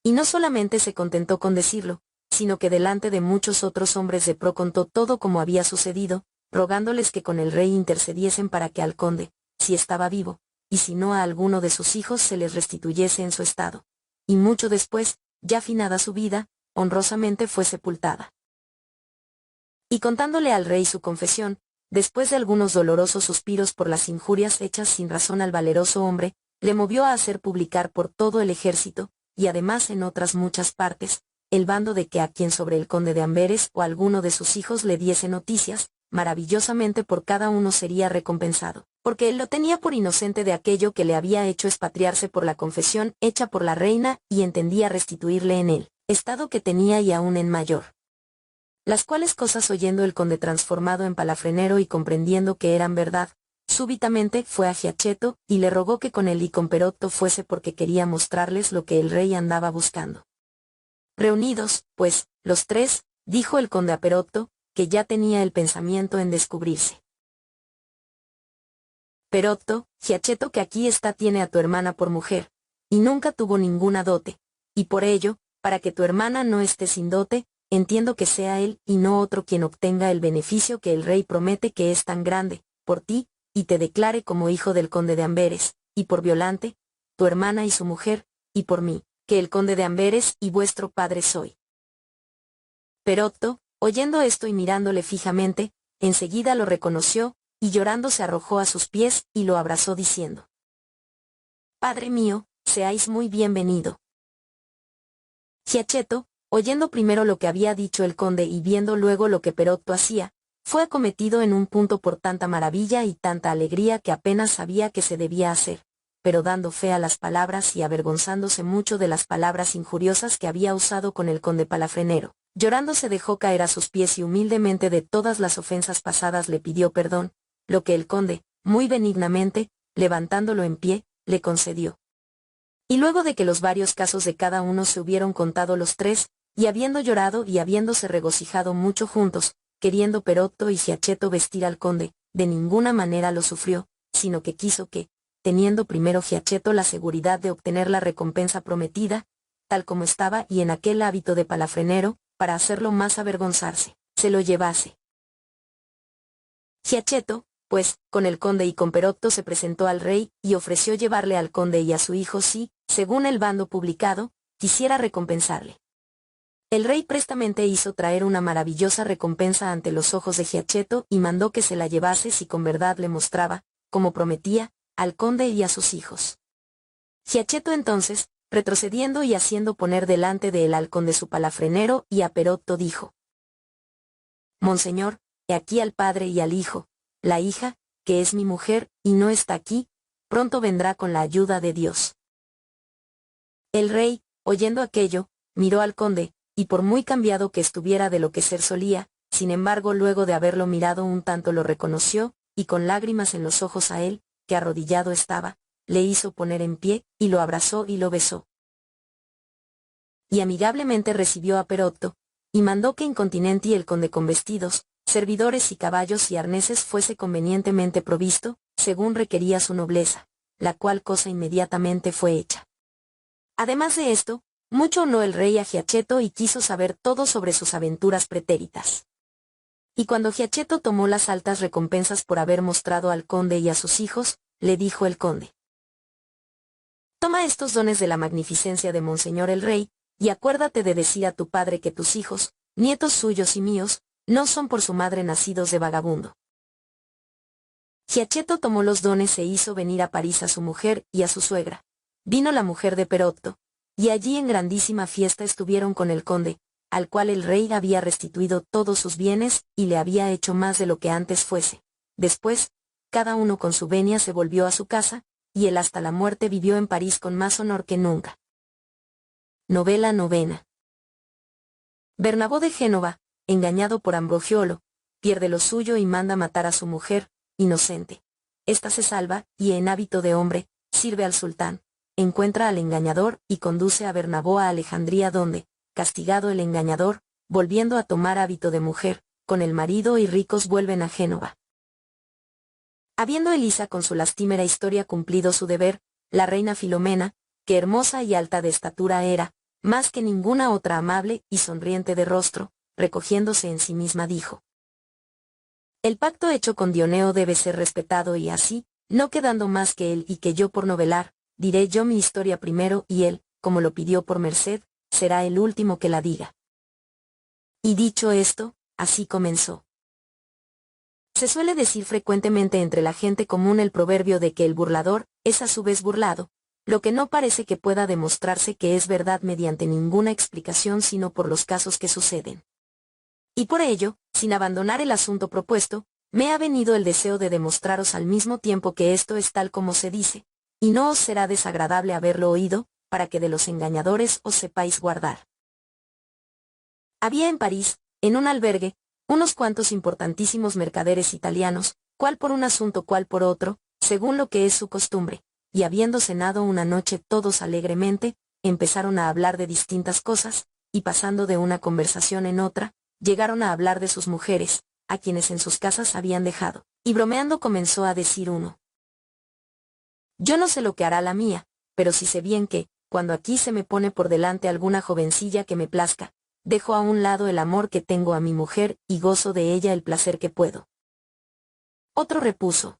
Y no solamente se contentó con decirlo, sino que delante de muchos otros hombres de pro contó todo como había sucedido, rogándoles que con el rey intercediesen para que al conde, si estaba vivo, y si no a alguno de sus hijos se les restituyese en su estado. Y mucho después, ya finada su vida, honrosamente fue sepultada. Y contándole al rey su confesión, después de algunos dolorosos suspiros por las injurias hechas sin razón al valeroso hombre, le movió a hacer publicar por todo el ejército, y además en otras muchas partes, el bando de que a quien sobre el conde de Amberes o alguno de sus hijos le diese noticias, maravillosamente por cada uno sería recompensado, porque él lo tenía por inocente de aquello que le había hecho expatriarse por la confesión hecha por la reina y entendía restituirle en él, estado que tenía y aún en mayor. Las cuales cosas oyendo el conde transformado en palafrenero y comprendiendo que eran verdad, súbitamente fue a Giacheto y le rogó que con él y con Perotto fuese porque quería mostrarles lo que el rey andaba buscando. Reunidos, pues, los tres, dijo el conde a Perotto, que ya tenía el pensamiento en descubrirse. Perotto, Giacheto que aquí está tiene a tu hermana por mujer, y nunca tuvo ninguna dote, y por ello, para que tu hermana no esté sin dote, entiendo que sea él y no otro quien obtenga el beneficio que el rey promete que es tan grande, por ti, y te declare como hijo del conde de Amberes, y por Violante, tu hermana y su mujer, y por mí, que el conde de Amberes y vuestro padre soy. Perotto, oyendo esto y mirándole fijamente, enseguida lo reconoció, y llorando se arrojó a sus pies y lo abrazó diciendo: Padre mío, seáis muy bienvenido. Giacchetto, oyendo primero lo que había dicho el conde y viendo luego lo que Perotto hacía, fue acometido en un punto por tanta maravilla y tanta alegría que apenas sabía qué se debía hacer, pero dando fe a las palabras y avergonzándose mucho de las palabras injuriosas que había usado con el conde palafrenero, llorando se dejó caer a sus pies y humildemente de todas las ofensas pasadas le pidió perdón, lo que el conde, muy benignamente, levantándolo en pie, le concedió. Y luego de que los varios casos de cada uno se hubieron contado los tres, y habiendo llorado y habiéndose regocijado mucho juntos, queriendo Perotto y Giacchetto vestir al conde, de ninguna manera lo sufrió, sino que quiso que, teniendo primero Giacchetto la seguridad de obtener la recompensa prometida, tal como estaba y en aquel hábito de palafrenero, para hacerlo más avergonzarse, se lo llevase. Giacchetto, pues, con el conde y con Perotto se presentó al rey, y ofreció llevarle al conde y a su hijo si, según el bando publicado, quisiera recompensarle. El rey prestamente hizo traer una maravillosa recompensa ante los ojos de Giacchetto y mandó que se la llevase si con verdad le mostraba, como prometía, al conde y a sus hijos. Giacchetto entonces, retrocediendo y haciendo poner delante de él al conde su palafrenero y a Perotto dijo: Monseñor, he aquí al padre y al hijo, la hija, que es mi mujer, y no está aquí, pronto vendrá con la ayuda de Dios. El rey, oyendo aquello, miró al conde, y por muy cambiado que estuviera de lo que ser solía, sin embargo luego de haberlo mirado un tanto lo reconoció, y con lágrimas en los ojos a él, que arrodillado estaba, le hizo poner en pie, y lo abrazó y lo besó. Y amigablemente recibió a Perotto, y mandó que incontinenti el conde con vestidos, servidores y caballos y arneses fuese convenientemente provisto, según requería su nobleza, la cual cosa inmediatamente fue hecha. Además de esto, mucho honró el rey a Giacchetto y quiso saber todo sobre sus aventuras pretéritas. Y cuando Giacchetto tomó las altas recompensas por haber mostrado al conde y a sus hijos, le dijo el conde: Toma estos dones de la magnificencia de Monseñor el rey, y acuérdate de decir a tu padre que tus hijos, nietos suyos y míos, no son por su madre nacidos de vagabundo. Giacchetto tomó los dones e hizo venir a París a su mujer y a su suegra. Vino la mujer de Perotto, y allí en grandísima fiesta estuvieron con el conde, al cual el rey había restituido todos sus bienes y le había hecho más de lo que antes fuese. Después, cada uno con su venia se volvió a su casa, y él hasta la muerte vivió en París con más honor que nunca. Novela novena. Bernabó de Génova, engañado por Ambrogiolo, pierde lo suyo y manda matar a su mujer, inocente. Esta se salva, y en hábito de hombre, sirve al sultán, encuentra al engañador y conduce a Bernabó a Alejandría donde, castigado el engañador, volviendo a tomar hábito de mujer, con el marido y ricos vuelven a Génova. Habiendo Elisa con su lastimera historia cumplido su deber, la reina Filomena, que hermosa y alta de estatura era, más que ninguna otra amable y sonriente de rostro, recogiéndose en sí misma dijo: El pacto hecho con Dioneo debe ser respetado y así, no quedando más que él y que yo por novelar, diré yo mi historia primero y él, como lo pidió por merced, será el último que la diga. Y dicho esto, así comenzó. Se suele decir frecuentemente entre la gente común el proverbio de que el burlador es a su vez burlado, lo que no parece que pueda demostrarse que es verdad mediante ninguna explicación sino por los casos que suceden. Y por ello, sin abandonar el asunto propuesto, me ha venido el deseo de demostraros al mismo tiempo que esto es tal como se dice, y no os será desagradable haberlo oído, para que de los engañadores os sepáis guardar. Había en París, en un albergue, unos cuantos importantísimos mercaderes italianos, cuál por un asunto cuál por otro, según lo que es su costumbre, y habiendo cenado una noche todos alegremente, empezaron a hablar de distintas cosas, y pasando de una conversación en otra, llegaron a hablar de sus mujeres, a quienes en sus casas habían dejado, y bromeando comenzó a decir uno: Yo no sé lo que hará la mía, pero sí sé bien que, cuando aquí se me pone por delante alguna jovencilla que me plazca, dejo a un lado el amor que tengo a mi mujer y gozo de ella el placer que puedo. Otro repuso: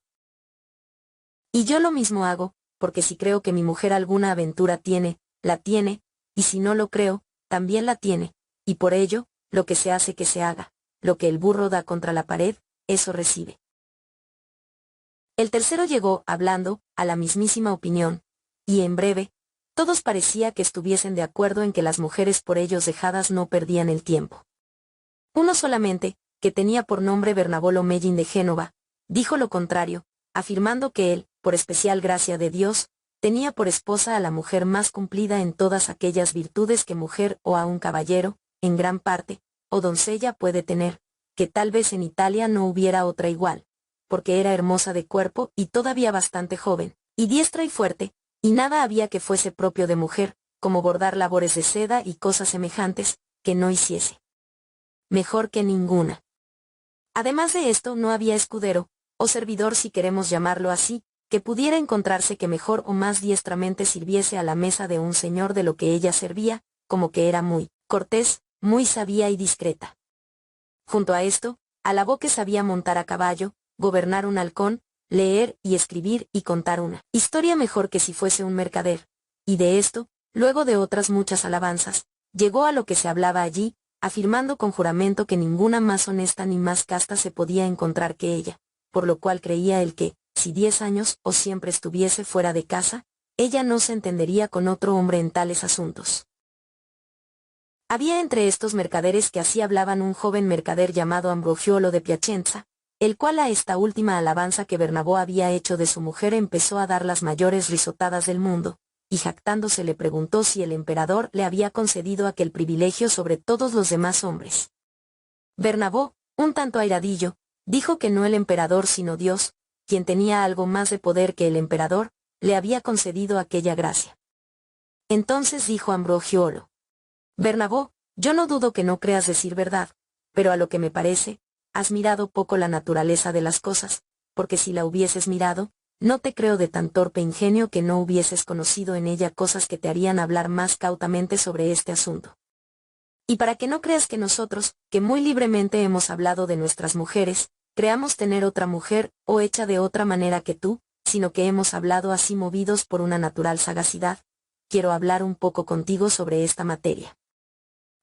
Y yo lo mismo hago, porque si creo que mi mujer alguna aventura tiene, la tiene, y si no lo creo, también la tiene, y por ello, lo que se hace que se haga, lo que el burro da contra la pared, eso recibe. El tercero llegó, hablando, a la mismísima opinión, y en breve, todos parecía que estuviesen de acuerdo en que las mujeres por ellos dejadas no perdían el tiempo. Uno solamente, que tenía por nombre Bernabolo Mellin de Génova, dijo lo contrario, afirmando que él, por especial gracia de Dios, tenía por esposa a la mujer más cumplida en todas aquellas virtudes que mujer o a un caballero, en gran parte, o doncella puede tener, que tal vez en Italia no hubiera otra igual, porque era hermosa de cuerpo y todavía bastante joven, y diestra y fuerte, y nada había que fuese propio de mujer, como bordar labores de seda y cosas semejantes, que no hiciese mejor que ninguna. Además de esto no había escudero, o servidor si queremos llamarlo así, que pudiera encontrarse que mejor o más diestramente sirviese a la mesa de un señor de lo que ella servía, como que era muy cortés, muy sabia y discreta. Junto a esto, alabó que sabía montar a caballo, gobernar un halcón, leer y escribir y contar una historia mejor que si fuese un mercader, y de esto, luego de otras muchas alabanzas, llegó a lo que se hablaba allí, afirmando con juramento que ninguna más honesta ni más casta se podía encontrar que ella, por lo cual creía él que, si 10 años o siempre estuviese fuera de casa, ella no se entendería con otro hombre en tales asuntos. Había entre estos mercaderes que así hablaban un joven mercader llamado Ambrogiolo de Piacenza, el cual a esta última alabanza que Bernabó había hecho de su mujer empezó a dar las mayores risotadas del mundo, y jactándose le preguntó si el emperador le había concedido aquel privilegio sobre todos los demás hombres. Bernabó, un tanto airadillo, dijo que no el emperador sino Dios, quien tenía algo más de poder que el emperador, le había concedido aquella gracia. Entonces dijo Ambrogiolo: Bernabó, yo no dudo que no creas decir verdad, pero a lo que me parece, has mirado poco la naturaleza de las cosas, porque si la hubieses mirado, no te creo de tan torpe ingenio que no hubieses conocido en ella cosas que te harían hablar más cautamente sobre este asunto. Y para que no creas que nosotros, que muy libremente hemos hablado de nuestras mujeres, creamos tener otra mujer, o hecha de otra manera que tú, sino que hemos hablado así movidos por una natural sagacidad, quiero hablar un poco contigo sobre esta materia.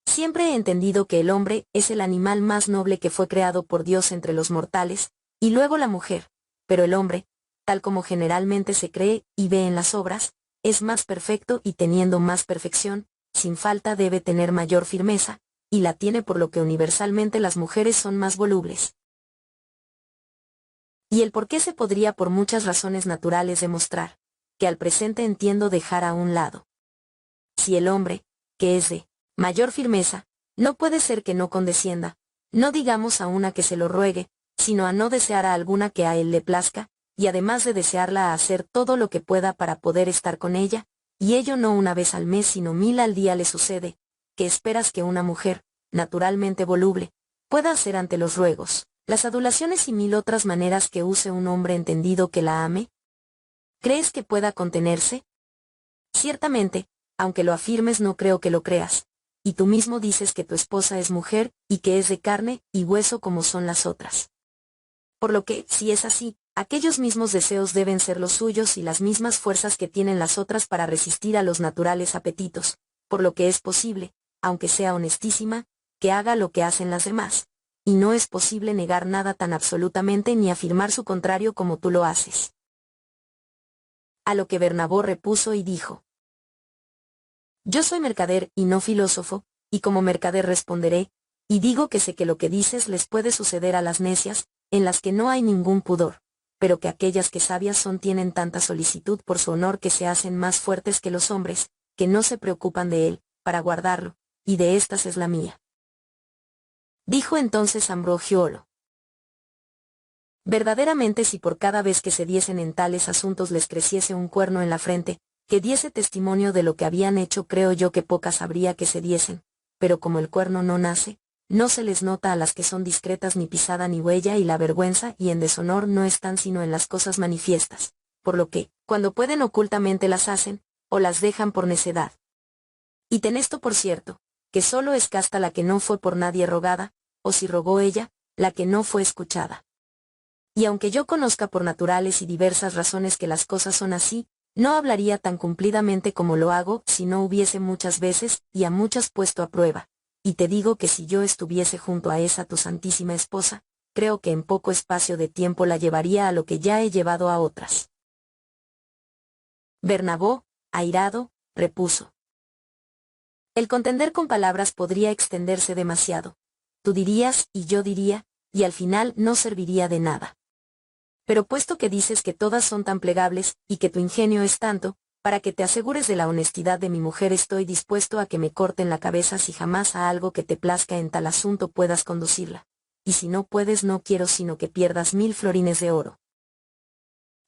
Siempre he entendido que el hombre es el animal más noble que fue creado por Dios entre los mortales, y luego la mujer, pero el hombre, tal como generalmente se cree y ve en las obras, es más perfecto y teniendo más perfección, sin falta debe tener mayor firmeza, y la tiene por lo que universalmente las mujeres son más volubles. Y el por qué se podría por muchas razones naturales demostrar, que al presente entiendo dejar a un lado. Si el hombre, que es de mayor firmeza, no puede ser que no condescienda, no digamos a una que se lo ruegue, sino a no desear a alguna que a él le plazca, y además de desearla a hacer todo lo que pueda para poder estar con ella, y ello no una vez al mes sino 1000 al día le sucede, que esperas que una mujer, naturalmente voluble, pueda hacer ante los ruegos, las adulaciones y 1000 otras maneras que use un hombre entendido que la ame? ¿Crees que pueda contenerse? Ciertamente, aunque lo afirmes no creo que lo creas, y tú mismo dices que tu esposa es mujer, y que es de carne y hueso como son las otras. Por lo que, si es así, aquellos mismos deseos deben ser los suyos y las mismas fuerzas que tienen las otras para resistir a los naturales apetitos, por lo que es posible, aunque sea honestísima, que haga lo que hacen las demás, y no es posible negar nada tan absolutamente ni afirmar su contrario como tú lo haces. A lo que Bernabó repuso y dijo: Yo soy mercader y no filósofo, y como mercader responderé, y digo que sé que lo que dices les puede suceder a las necias, en las que no hay ningún pudor, pero que aquellas que sabias son tienen tanta solicitud por su honor que se hacen más fuertes que los hombres, que no se preocupan de él, para guardarlo, y de estas es la mía. Dijo entonces Ambrogiolo: Verdaderamente si por cada vez que se diesen en tales asuntos les creciese un cuerno en la frente, que diese testimonio de lo que habían hecho, creo yo que pocas habría que se diesen, pero como el cuerno no nace, no se les nota a las que son discretas ni pisada ni huella, y la vergüenza y en deshonor no están sino en las cosas manifiestas, por lo que, cuando pueden ocultamente las hacen, o las dejan por necedad. Y ten esto por cierto, que solo es casta la que no fue por nadie rogada, o si rogó ella, la que no fue escuchada. Y aunque yo conozca por naturales y diversas razones que las cosas son así, no hablaría tan cumplidamente como lo hago si no hubiese muchas veces y a muchas puesto a prueba. Y te digo que si yo estuviese junto a esa tu santísima esposa, creo que en poco espacio de tiempo la llevaría a lo que ya he llevado a otras. Bernabó, airado, repuso: el contender con palabras podría extenderse demasiado. Tú dirías y yo diría, y al final no serviría de nada. Pero puesto que dices que todas son tan plegables, y que tu ingenio es tanto, para que te asegures de la honestidad de mi mujer, estoy dispuesto a que me corten la cabeza si jamás a algo que te plazca en tal asunto puedas conducirla. Y si no puedes, no quiero sino que pierdas 1000 florines de oro.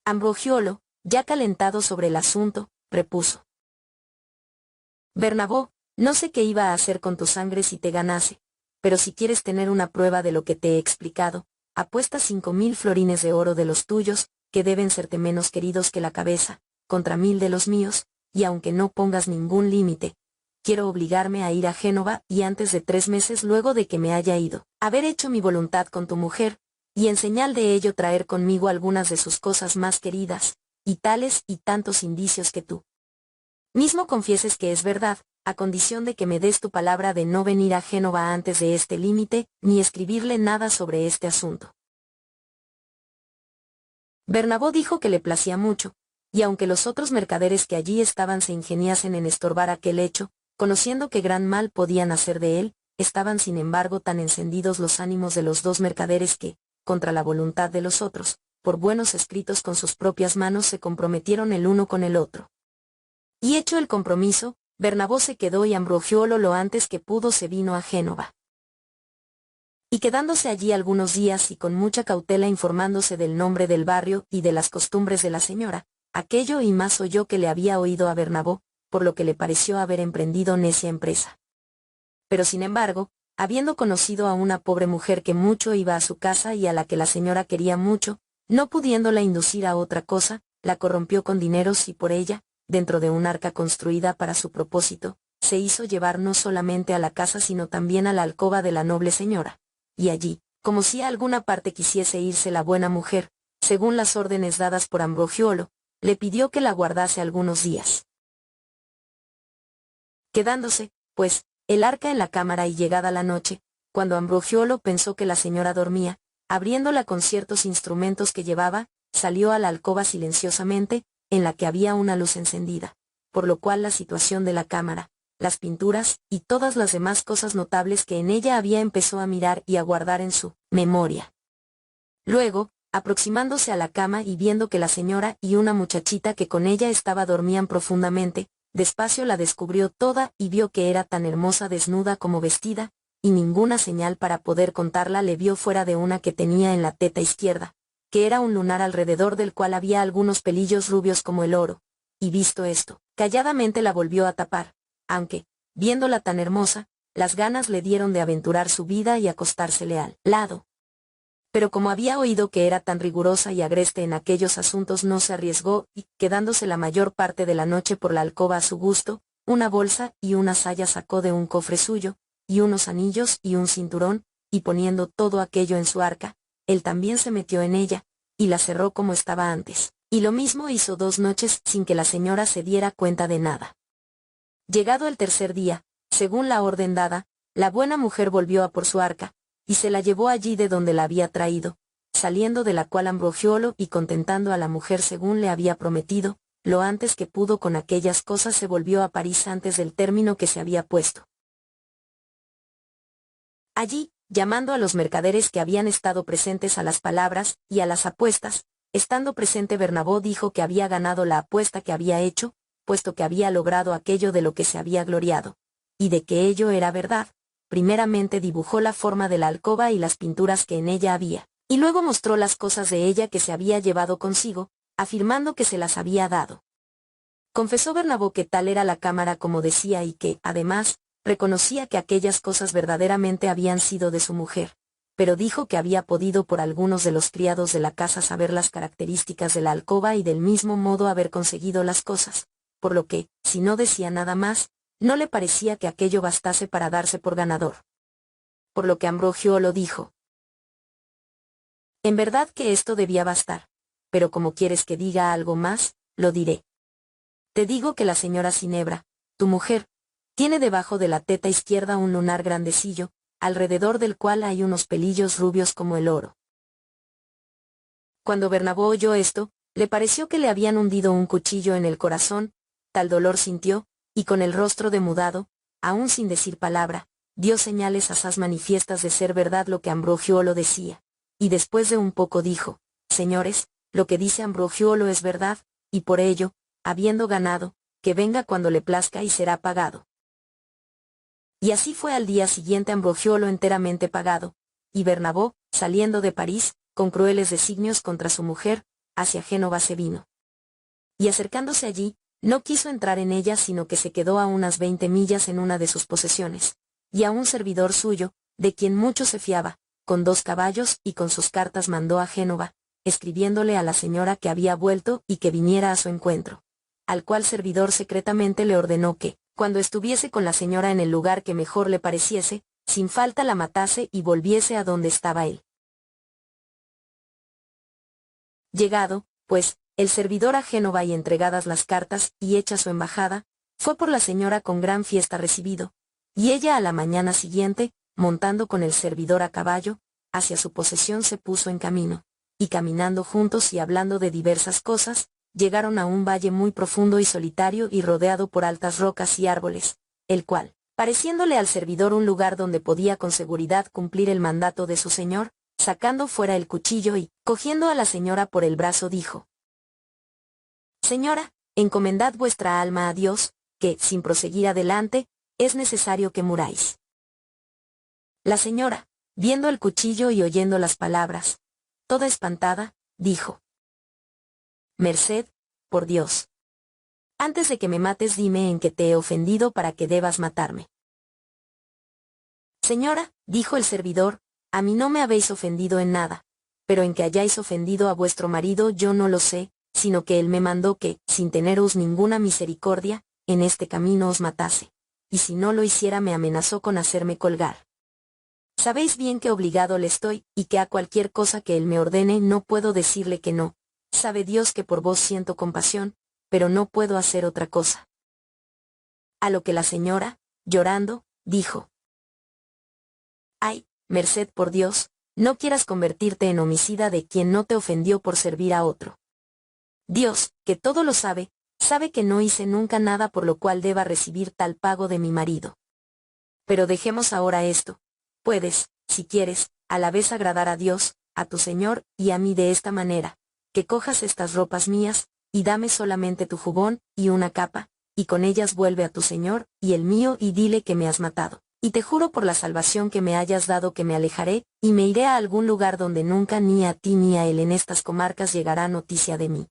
Ambrogiolo, ya calentado sobre el asunto, repuso: Bernabó, no sé qué iba a hacer con tu sangre si te ganase, pero si quieres tener una prueba de lo que te he explicado, apuesta 5000 florines de oro de los tuyos, que deben serte menos queridos que la cabeza, contra 1000 de los míos, y aunque no pongas ningún límite, quiero obligarme a ir a Génova y antes de 3 meses luego de que me haya ido, haber hecho mi voluntad con tu mujer, y en señal de ello traer conmigo algunas de sus cosas más queridas, y tales y tantos indicios que tú mismo confieses que es verdad, a condición de que me des tu palabra de no venir a Génova antes de este límite, ni escribirle nada sobre este asunto. Bernabó dijo que le placía mucho, y aunque los otros mercaderes que allí estaban se ingeniasen en estorbar aquel hecho, conociendo que gran mal podían hacer de él, estaban sin embargo tan encendidos los ánimos de los dos mercaderes que, contra la voluntad de los otros, por buenos escritos con sus propias manos se comprometieron el uno con el otro. Y hecho el compromiso, Bernabó se quedó y Ambrogiolo lo antes que pudo se vino a Génova. Y quedándose allí algunos días y con mucha cautela informándose del nombre del barrio y de las costumbres de la señora, aquello y más oyó que le había oído a Bernabó, por lo que le pareció haber emprendido necia empresa. Pero sin embargo, habiendo conocido a una pobre mujer que mucho iba a su casa y a la que la señora quería mucho, no pudiéndola inducir a otra cosa, la corrompió con dineros y por ella, dentro de un arca construida para su propósito, se hizo llevar no solamente a la casa sino también a la alcoba de la noble señora. Y allí, como si a alguna parte quisiese irse la buena mujer, según las órdenes dadas por Ambrogiolo, le pidió que la guardase algunos días. Quedándose, pues, el arca en la cámara y llegada la noche, cuando Ambrogiolo pensó que la señora dormía, abriéndola con ciertos instrumentos que llevaba, salió a la alcoba silenciosamente, en la que había una luz encendida, por lo cual la situación de la cámara, las pinturas y todas las demás cosas notables que en ella había empezó a mirar y a guardar en su memoria. Luego, aproximándose a la cama y viendo que la señora y una muchachita que con ella estaba dormían profundamente, despacio la descubrió toda y vio que era tan hermosa desnuda como vestida, y ninguna señal para poder contarla le vio fuera de una que tenía en la teta izquierda, que era un lunar alrededor del cual había algunos pelillos rubios como el oro, y visto esto, calladamente la volvió a tapar, aunque, viéndola tan hermosa, las ganas le dieron de aventurar su vida y acostársele al lado. Pero como había oído que era tan rigurosa y agreste en aquellos asuntos no se arriesgó y, quedándose la mayor parte de la noche por la alcoba a su gusto, una bolsa y una saya sacó de un cofre suyo, y unos anillos y un cinturón, y poniendo todo aquello en su arca, él también se metió en ella, y la cerró como estaba antes, y lo mismo hizo 2 noches sin que la señora se diera cuenta de nada. Llegado el tercer día, según la orden dada, la buena mujer volvió a por su arca, y se la llevó allí de donde la había traído, saliendo de la cual Ambrogiolo y contentando a la mujer según le había prometido, lo antes que pudo con aquellas cosas se volvió a París antes del término que se había puesto. Allí, llamando a los mercaderes que habían estado presentes a las palabras y a las apuestas, estando presente Bernabó dijo que había ganado la apuesta que había hecho, puesto que había logrado aquello de lo que se había gloriado, y de que ello era verdad. Primeramente dibujó la forma de la alcoba y las pinturas que en ella había, y luego mostró las cosas de ella que se había llevado consigo, afirmando que se las había dado. Confesó Bernabó que tal era la cámara como decía y que, además, reconocía que aquellas cosas verdaderamente habían sido de su mujer, pero dijo que había podido por algunos de los criados de la casa saber las características de la alcoba y del mismo modo haber conseguido las cosas, por lo que, si no decía nada más, no le parecía que aquello bastase para darse por ganador. Por lo que Ambrogiolo dijo: en verdad que esto debía bastar, pero como quieres que diga algo más, lo diré. Te digo que la señora Ginebra, tu mujer, tiene debajo de la teta izquierda un lunar grandecillo, alrededor del cual hay unos pelillos rubios como el oro. Cuando Bernabó oyó esto, le pareció que le habían hundido un cuchillo en el corazón, tal dolor sintió, y con el rostro demudado, aún sin decir palabra, dio señales asaz manifiestas de ser verdad lo que Ambrogiolo decía, y después de un poco dijo: Señores, lo que dice Ambrogiolo es verdad, y por ello, habiendo ganado, que venga cuando le plazca y será pagado. Y así fue al día siguiente Ambrogiolo enteramente pagado, y Bernabó, saliendo de París, con crueles designios contra su mujer, hacia Génova se vino. Y acercándose allí, no quiso entrar en ella sino que se quedó a unas 20 millas en una de sus posesiones, y a un servidor suyo, de quien mucho se fiaba, con 2 caballos y con sus cartas mandó a Génova, escribiéndole a la señora que había vuelto y que viniera a su encuentro. Al cual servidor secretamente le ordenó que, cuando estuviese con la señora en el lugar que mejor le pareciese, sin falta la matase y volviese a donde estaba él. Llegado, pues, el servidor a Génova y entregadas las cartas y hecha su embajada, fue por la señora con gran fiesta recibido, y ella a la mañana siguiente, montando con el servidor a caballo, hacia su posesión se puso en camino, y caminando juntos y hablando de diversas cosas, llegaron a un valle muy profundo y solitario y rodeado por altas rocas y árboles, el cual, pareciéndole al servidor un lugar donde podía con seguridad cumplir el mandato de su señor, sacando fuera el cuchillo y, cogiendo a la señora por el brazo, dijo: Señora, encomendad vuestra alma a Dios, que, sin proseguir adelante, es necesario que muráis. La señora, viendo el cuchillo y oyendo las palabras, toda espantada, dijo: Merced, por Dios. Antes de que me mates dime en qué te he ofendido para que debas matarme. Señora, dijo el servidor, a mí no me habéis ofendido en nada, pero en que hayáis ofendido a vuestro marido yo no lo sé, sino que él me mandó que, sin teneros ninguna misericordia, en este camino os matase, y si no lo hiciera me amenazó con hacerme colgar. Sabéis bien que obligado le estoy, y que a cualquier cosa que él me ordene no puedo decirle que no. Sabe Dios que por vos siento compasión, pero no puedo hacer otra cosa. A lo que la señora, llorando, dijo: Ay, merced por Dios, no quieras convertirte en homicida de quien no te ofendió por servir a otro. Dios, que todo lo sabe, sabe que no hice nunca nada por lo cual deba recibir tal pago de mi marido. Pero dejemos ahora esto. Puedes, si quieres, a la vez agradar a Dios, a tu Señor y a mí de esta manera, que cojas estas ropas mías, y dame solamente tu jubón y una capa, y con ellas vuelve a tu Señor y el mío y dile que me has matado. Y te juro por la salvación que me hayas dado que me alejaré, y me iré a algún lugar donde nunca ni a ti ni a él en estas comarcas llegará noticia de mí.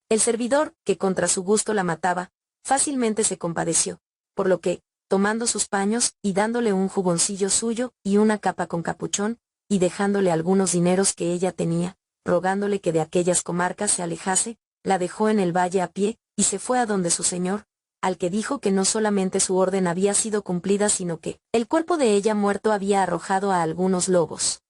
El servidor, que contra su gusto la mataba, fácilmente se compadeció, por lo que, tomando sus paños, y dándole un juboncillo suyo, y una capa con capuchón, y dejándole algunos dineros que ella tenía, rogándole que de aquellas comarcas se alejase, la dejó en el valle a pie, y se fue a donde su señor, al que dijo que no solamente su orden había sido cumplida sino que, el cuerpo de ella muerto había arrojado a algunos lobos.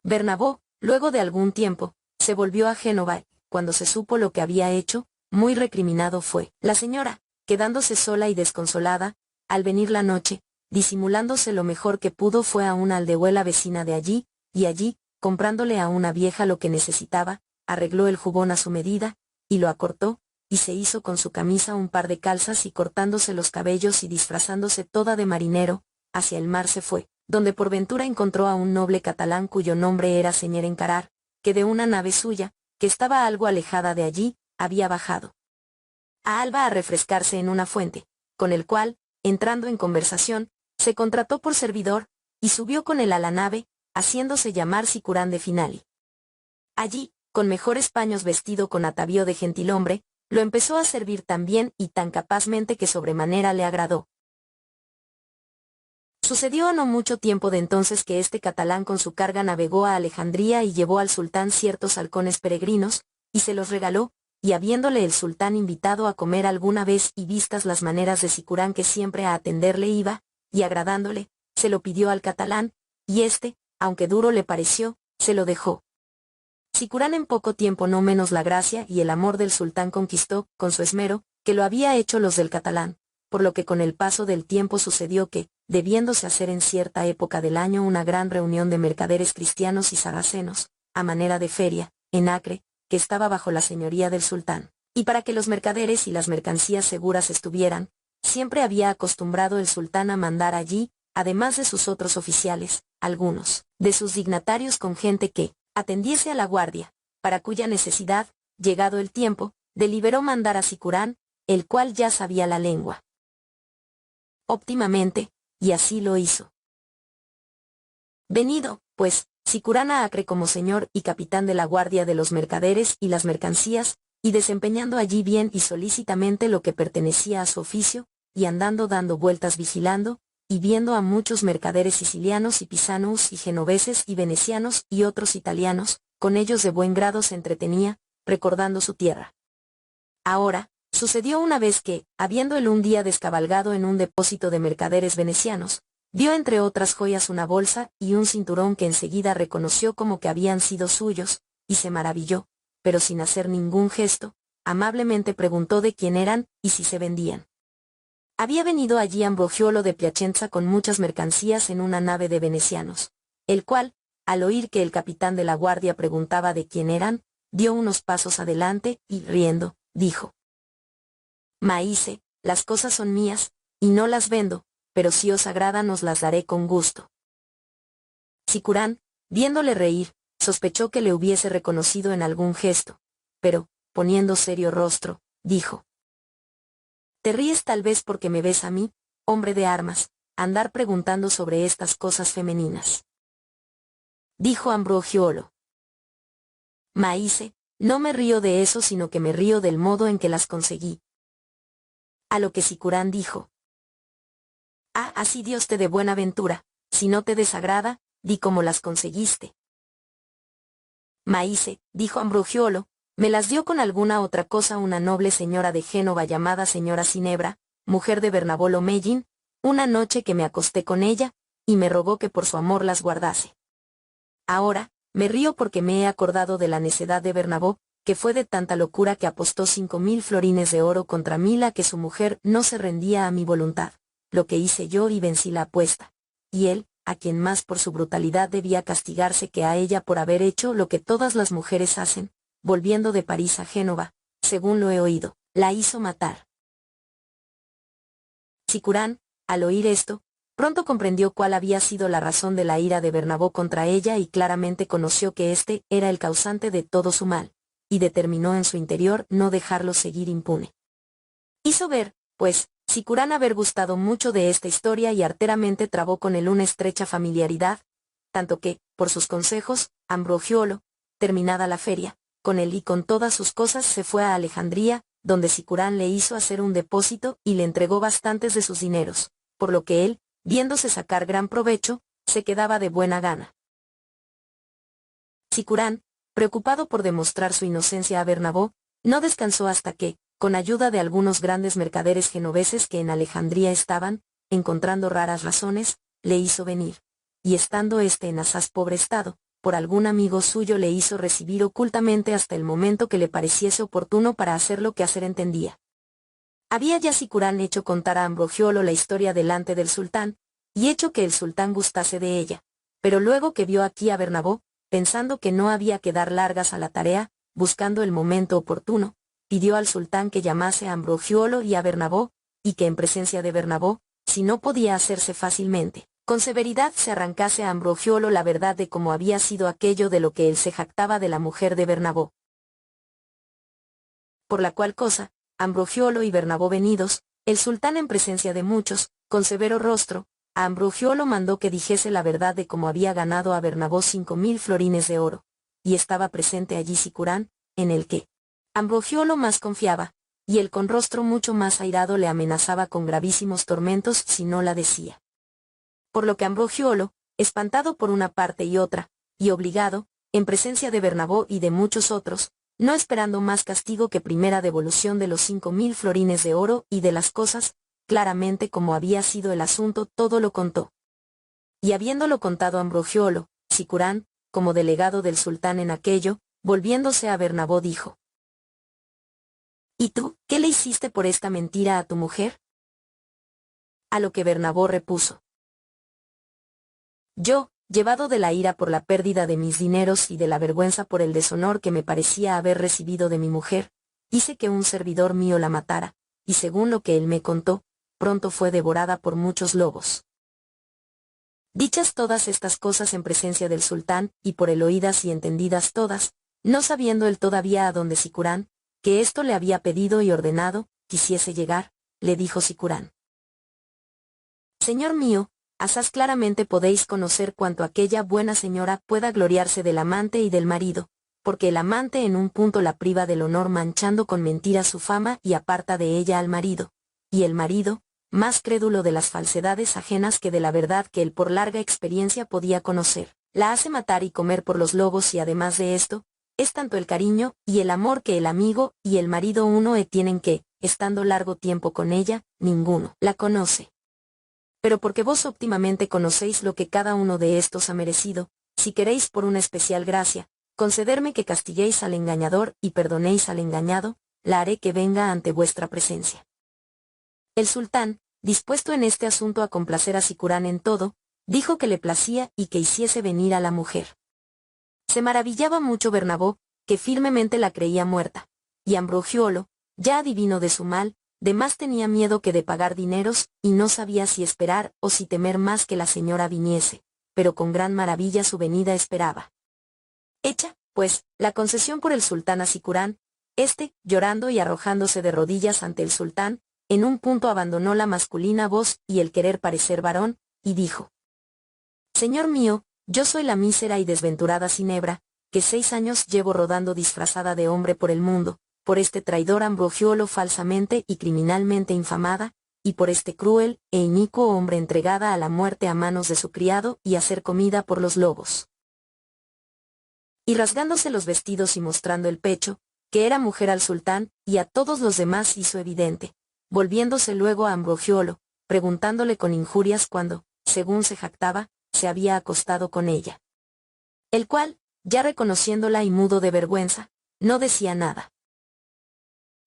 Bernabó, luego de algún tiempo, se volvió a Génova, cuando se supo lo que había hecho, muy recriminado fue. La señora, quedándose sola y desconsolada, al venir la noche, disimulándose lo mejor que pudo fue a una aldehuela vecina de allí, y allí, comprándole a una vieja lo que necesitaba, arregló el jubón a su medida, y lo acortó, y se hizo con su camisa un par de calzas y cortándose los cabellos y disfrazándose toda de marinero, hacia el mar se fue, donde por ventura encontró a un noble catalán cuyo nombre era Señor Encarar, que de una nave suya, que estaba algo alejada de allí, había bajado a Alba a refrescarse en una fuente, con el cual, entrando en conversación, se contrató por servidor, y subió con él a la nave, haciéndose llamar Sicurán de Finali. Allí, con mejores paños vestido con atavío de gentilhombre, lo empezó a servir tan bien y tan capazmente que sobremanera le agradó. Sucedió no mucho tiempo de entonces que este catalán con su carga navegó a Alejandría y llevó al sultán ciertos halcones peregrinos, y se los regaló, y habiéndole el sultán invitado a comer alguna vez y vistas las maneras de Sicurán que siempre a atenderle iba, y agradándole, se lo pidió al catalán, y éste, aunque duro le pareció, se lo dejó. Sicurán en poco tiempo no menos la gracia y el amor del sultán conquistó, con su esmero, que lo había hecho los del Catalán, por lo que con el paso del tiempo sucedió que, debiéndose hacer en cierta época del año una gran reunión de mercaderes cristianos y saracenos, a manera de feria, en Acre, que estaba bajo la señoría del sultán, y para que los mercaderes y las mercancías seguras estuvieran, siempre había acostumbrado el sultán a mandar allí, además de sus otros oficiales, algunos de sus dignatarios con gente que atendiese a la guardia, para cuya necesidad, llegado el tiempo, deliberó mandar a Sicurán, el cual ya sabía la lengua óptimamente, y así lo hizo. Venido, pues, Sicurán a Acre como señor y capitán de la guardia de los mercaderes y las mercancías, y desempeñando allí bien y solícitamente lo que pertenecía a su oficio, y andando dando vueltas vigilando, y viendo a muchos mercaderes sicilianos y pisanos y genoveses y venecianos y otros italianos, con ellos de buen grado se entretenía, recordando su tierra. Ahora, sucedió una vez que, habiendo él un día descabalgado en un depósito de mercaderes venecianos, vio entre otras joyas una bolsa y un cinturón que enseguida reconoció como que habían sido suyos, y se maravilló, pero sin hacer ningún gesto, amablemente preguntó de quién eran y si se vendían. Había venido allí Ambrogio de Piacenza con muchas mercancías en una nave de venecianos, el cual, al oír que el capitán de la guardia preguntaba de quién eran, dio unos pasos adelante y, riendo, dijo: Maíce, las cosas son mías, y no las vendo, pero si os agradan os las daré con gusto. Sicurán, viéndole reír, sospechó que le hubiese reconocido en algún gesto, pero, poniendo serio rostro, dijo: Te ríes tal vez porque me ves a mí, hombre de armas, andar preguntando sobre estas cosas femeninas. Dijo Ambrogio: Maíce, no me río de eso sino que me río del modo en que las conseguí. A lo que Sicurán dijo: así Dios te dé buena ventura, si no te desagrada, di cómo las conseguiste. Maíce, dijo Ambrogio, me las dio con alguna otra cosa una noble señora de Génova llamada señora Ginebra, mujer de Bernabó Mellin, una noche que me acosté con ella, y me rogó que por su amor las guardase. Ahora, me río porque me he acordado de la necedad de Bernabó, que fue de tanta locura que apostó 5.000 florines de oro contra mí a que su mujer no se rendía a mi voluntad, lo que hice yo y vencí la apuesta. Y él, a quien más por su brutalidad debía castigarse que a ella por haber hecho lo que todas las mujeres hacen, volviendo de París a Génova, según lo he oído, la hizo matar. Sicurán, al oír esto, pronto comprendió cuál había sido la razón de la ira de Bernabó contra ella y claramente conoció que éste era el causante de todo su mal, y determinó en su interior no dejarlo seguir impune. Hizo ver, pues, Sicurán haber gustado mucho de esta historia y arteramente trabó con él una estrecha familiaridad, tanto que, por sus consejos, Ambrogio, terminada la feria, con él y con todas sus cosas se fue a Alejandría, donde Sicurán le hizo hacer un depósito y le entregó bastantes de sus dineros, por lo que él, viéndose sacar gran provecho, se quedaba de buena gana. Sicurán, preocupado por demostrar su inocencia a Bernabó, no descansó hasta que, con ayuda de algunos grandes mercaderes genoveses que en Alejandría estaban, encontrando raras razones, le hizo venir, y estando éste en asaz pobre estado, por algún amigo suyo le hizo recibir ocultamente hasta el momento que le pareciese oportuno para hacer lo que hacer entendía. Había ya Sicurán hecho contar a Ambrogio la historia delante del sultán, y hecho que el sultán gustase de ella, pero luego que vio aquí a Bernabó, pensando que no había que dar largas a la tarea, buscando el momento oportuno, pidió al sultán que llamase a Ambrogio y a Bernabó, y que en presencia de Bernabó, si no podía hacerse fácilmente, con severidad se arrancase a Ambrogio la verdad de cómo había sido aquello de lo que él se jactaba de la mujer de Bernabó. Por la cual cosa, Ambrogio y Bernabó venidos, el sultán en presencia de muchos, con severo rostro, a Ambrogio mandó que dijese la verdad de cómo había ganado a Bernabó 5.000 florines de oro, y estaba presente allí Sicurán, en el que Ambrogio más confiaba, y él con rostro mucho más airado le amenazaba con gravísimos tormentos si no la decía. Por lo que Ambrogio, espantado por una parte y otra, y obligado, en presencia de Bernabó y de muchos otros, no esperando más castigo que primera devolución de los 5.000 florines de oro y de las cosas, claramente como había sido el asunto todo lo contó. Y habiéndolo contado Ambrogio, Sicurán, como delegado del sultán en aquello, volviéndose a Bernabó dijo: ¿Y tú, qué le hiciste por esta mentira a tu mujer? A lo que Bernabó repuso: Yo, llevado de la ira por la pérdida de mis dineros y de la vergüenza por el deshonor que me parecía haber recibido de mi mujer, hice que un servidor mío la matara, y según lo que él me contó, pronto fue devorada por muchos lobos. Dichas todas estas cosas en presencia del sultán, y por él oídas y entendidas todas, no sabiendo él todavía a dónde Sicurán, que esto le había pedido y ordenado, quisiese llegar, le dijo Sicurán: Señor mío, asaz claramente podéis conocer cuanto aquella buena señora pueda gloriarse del amante y del marido, porque el amante en un punto la priva del honor manchando con mentiras su fama y aparta de ella al marido, y el marido, más crédulo de las falsedades ajenas que de la verdad que él por larga experiencia podía conocer, la hace matar y comer por los lobos, y además de esto, es tanto el cariño y el amor que el amigo y el marido uno tienen que, estando largo tiempo con ella, ninguno la conoce. Pero porque vos óptimamente conocéis lo que cada uno de estos ha merecido, si queréis por una especial gracia, concederme que castiguéis al engañador y perdonéis al engañado, la haré que venga ante vuestra presencia. El sultán, dispuesto en este asunto a complacer a Sicurán en todo, dijo que le placía y que hiciese venir a la mujer. Se maravillaba mucho Bernabó, que firmemente la creía muerta, y Ambrogiolo, ya adivino de su mal, de más tenía miedo que de pagar dineros, y no sabía si esperar o si temer más que la señora viniese, pero con gran maravilla su venida esperaba. Hecha, pues, la concesión por el sultán a Sicurán, llorando y arrojándose de rodillas ante el sultán, en un punto abandonó la masculina voz y el querer parecer varón, y dijo: Señor mío, yo soy la mísera y desventurada Ginebra, que 6 años llevo rodando disfrazada de hombre por el mundo, por este traidor Ambrogiolo falsamente y criminalmente infamada, y por este cruel e inicuo hombre entregada a la muerte a manos de su criado y a ser comida por los lobos. Y rasgándose los vestidos y mostrando el pecho, que era mujer al sultán, y a todos los demás hizo evidente, volviéndose luego a Ambrogiolo, preguntándole con injurias cuándo, según se jactaba, se había acostado con ella. El cual, ya reconociéndola y mudo de vergüenza, no decía nada.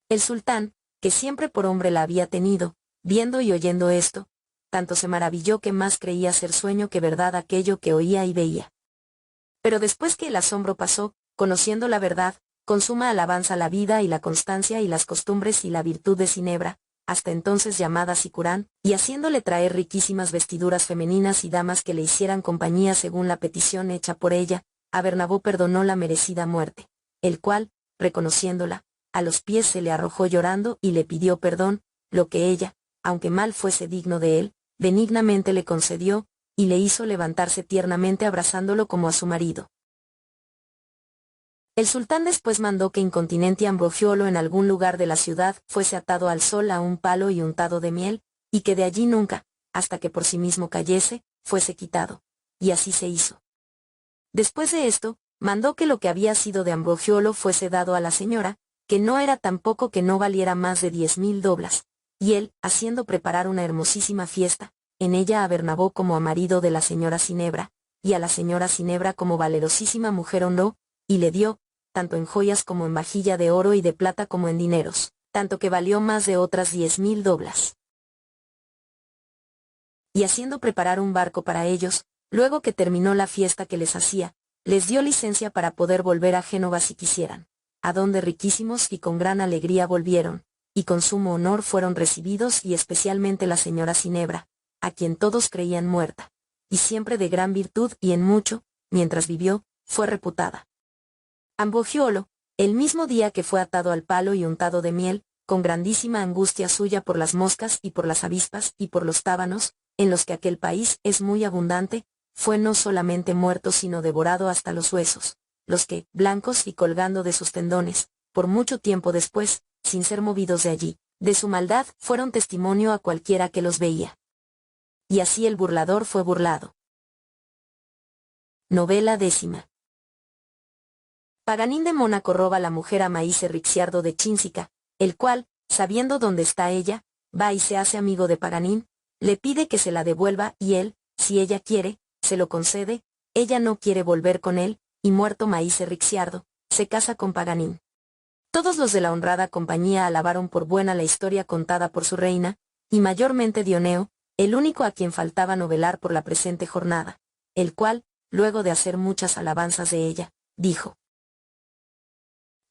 El sultán, que siempre por hombre la había tenido, viendo y oyendo esto, tanto se maravilló que más creía ser sueño que verdad aquello que oía y veía. Pero después que el asombro pasó, conociendo la verdad, con suma alabanza la vida y la constancia y las costumbres y la virtud de Ginebra, hasta entonces llamada Sicurán, y haciéndole traer riquísimas vestiduras femeninas y damas que le hicieran compañía según la petición hecha por ella, a Bernabó perdonó la merecida muerte, el cual, reconociéndola, a los pies se le arrojó llorando y le pidió perdón, lo que ella, aunque mal fuese digno de él, benignamente le concedió, y le hizo levantarse tiernamente abrazándolo como a su marido. El sultán después mandó que incontinenti Ambrogiolo en algún lugar de la ciudad fuese atado al sol a un palo y untado de miel, y que de allí nunca, hasta que por sí mismo cayese, fuese quitado. Y así se hizo. Después de esto, mandó que lo que había sido de Ambrogiolo fuese dado a la señora, que no era tampoco que no valiera más de 10.000 doblas, y él, haciendo preparar una hermosísima fiesta, en ella a Bernabó como a marido de la señora Ginebra, y a la señora Ginebra como valerosísima mujer honró, y le dio, tanto en joyas como en vajilla de oro y de plata como en dineros, tanto que valió más de otras 10.000 doblas. Y haciendo preparar un barco para ellos, luego que terminó la fiesta que les hacía, les dio licencia para poder volver a Génova si quisieran, a donde riquísimos y con gran alegría volvieron, y con sumo honor fueron recibidos y especialmente la señora Ginebra, a quien todos creían muerta, y siempre de gran virtud y en mucho, mientras vivió, fue reputada. Ambrogiolo, el mismo día que fue atado al palo y untado de miel, con grandísima angustia suya por las moscas y por las avispas y por los tábanos, en los que aquel país es muy abundante, fue no solamente muerto sino devorado hasta los huesos, los que, blancos y colgando de sus tendones, por mucho tiempo después, sin ser movidos de allí, de su maldad fueron testimonio a cualquiera que los veía. Y así el burlador fue burlado. Novela 10. Paganín de Mónaco roba la mujer a Maese Rixiardo de Chinsica, el cual, sabiendo dónde está ella, va y se hace amigo de Paganín, le pide que se la devuelva y él, si ella quiere, se lo concede, ella no quiere volver con él, y muerto Maese Rixiardo, se casa con Paganín. Todos los de la honrada compañía alabaron por buena la historia contada por su reina, y mayormente Dioneo, el único a quien faltaba novelar por la presente jornada, el cual, luego de hacer muchas alabanzas de ella, dijo: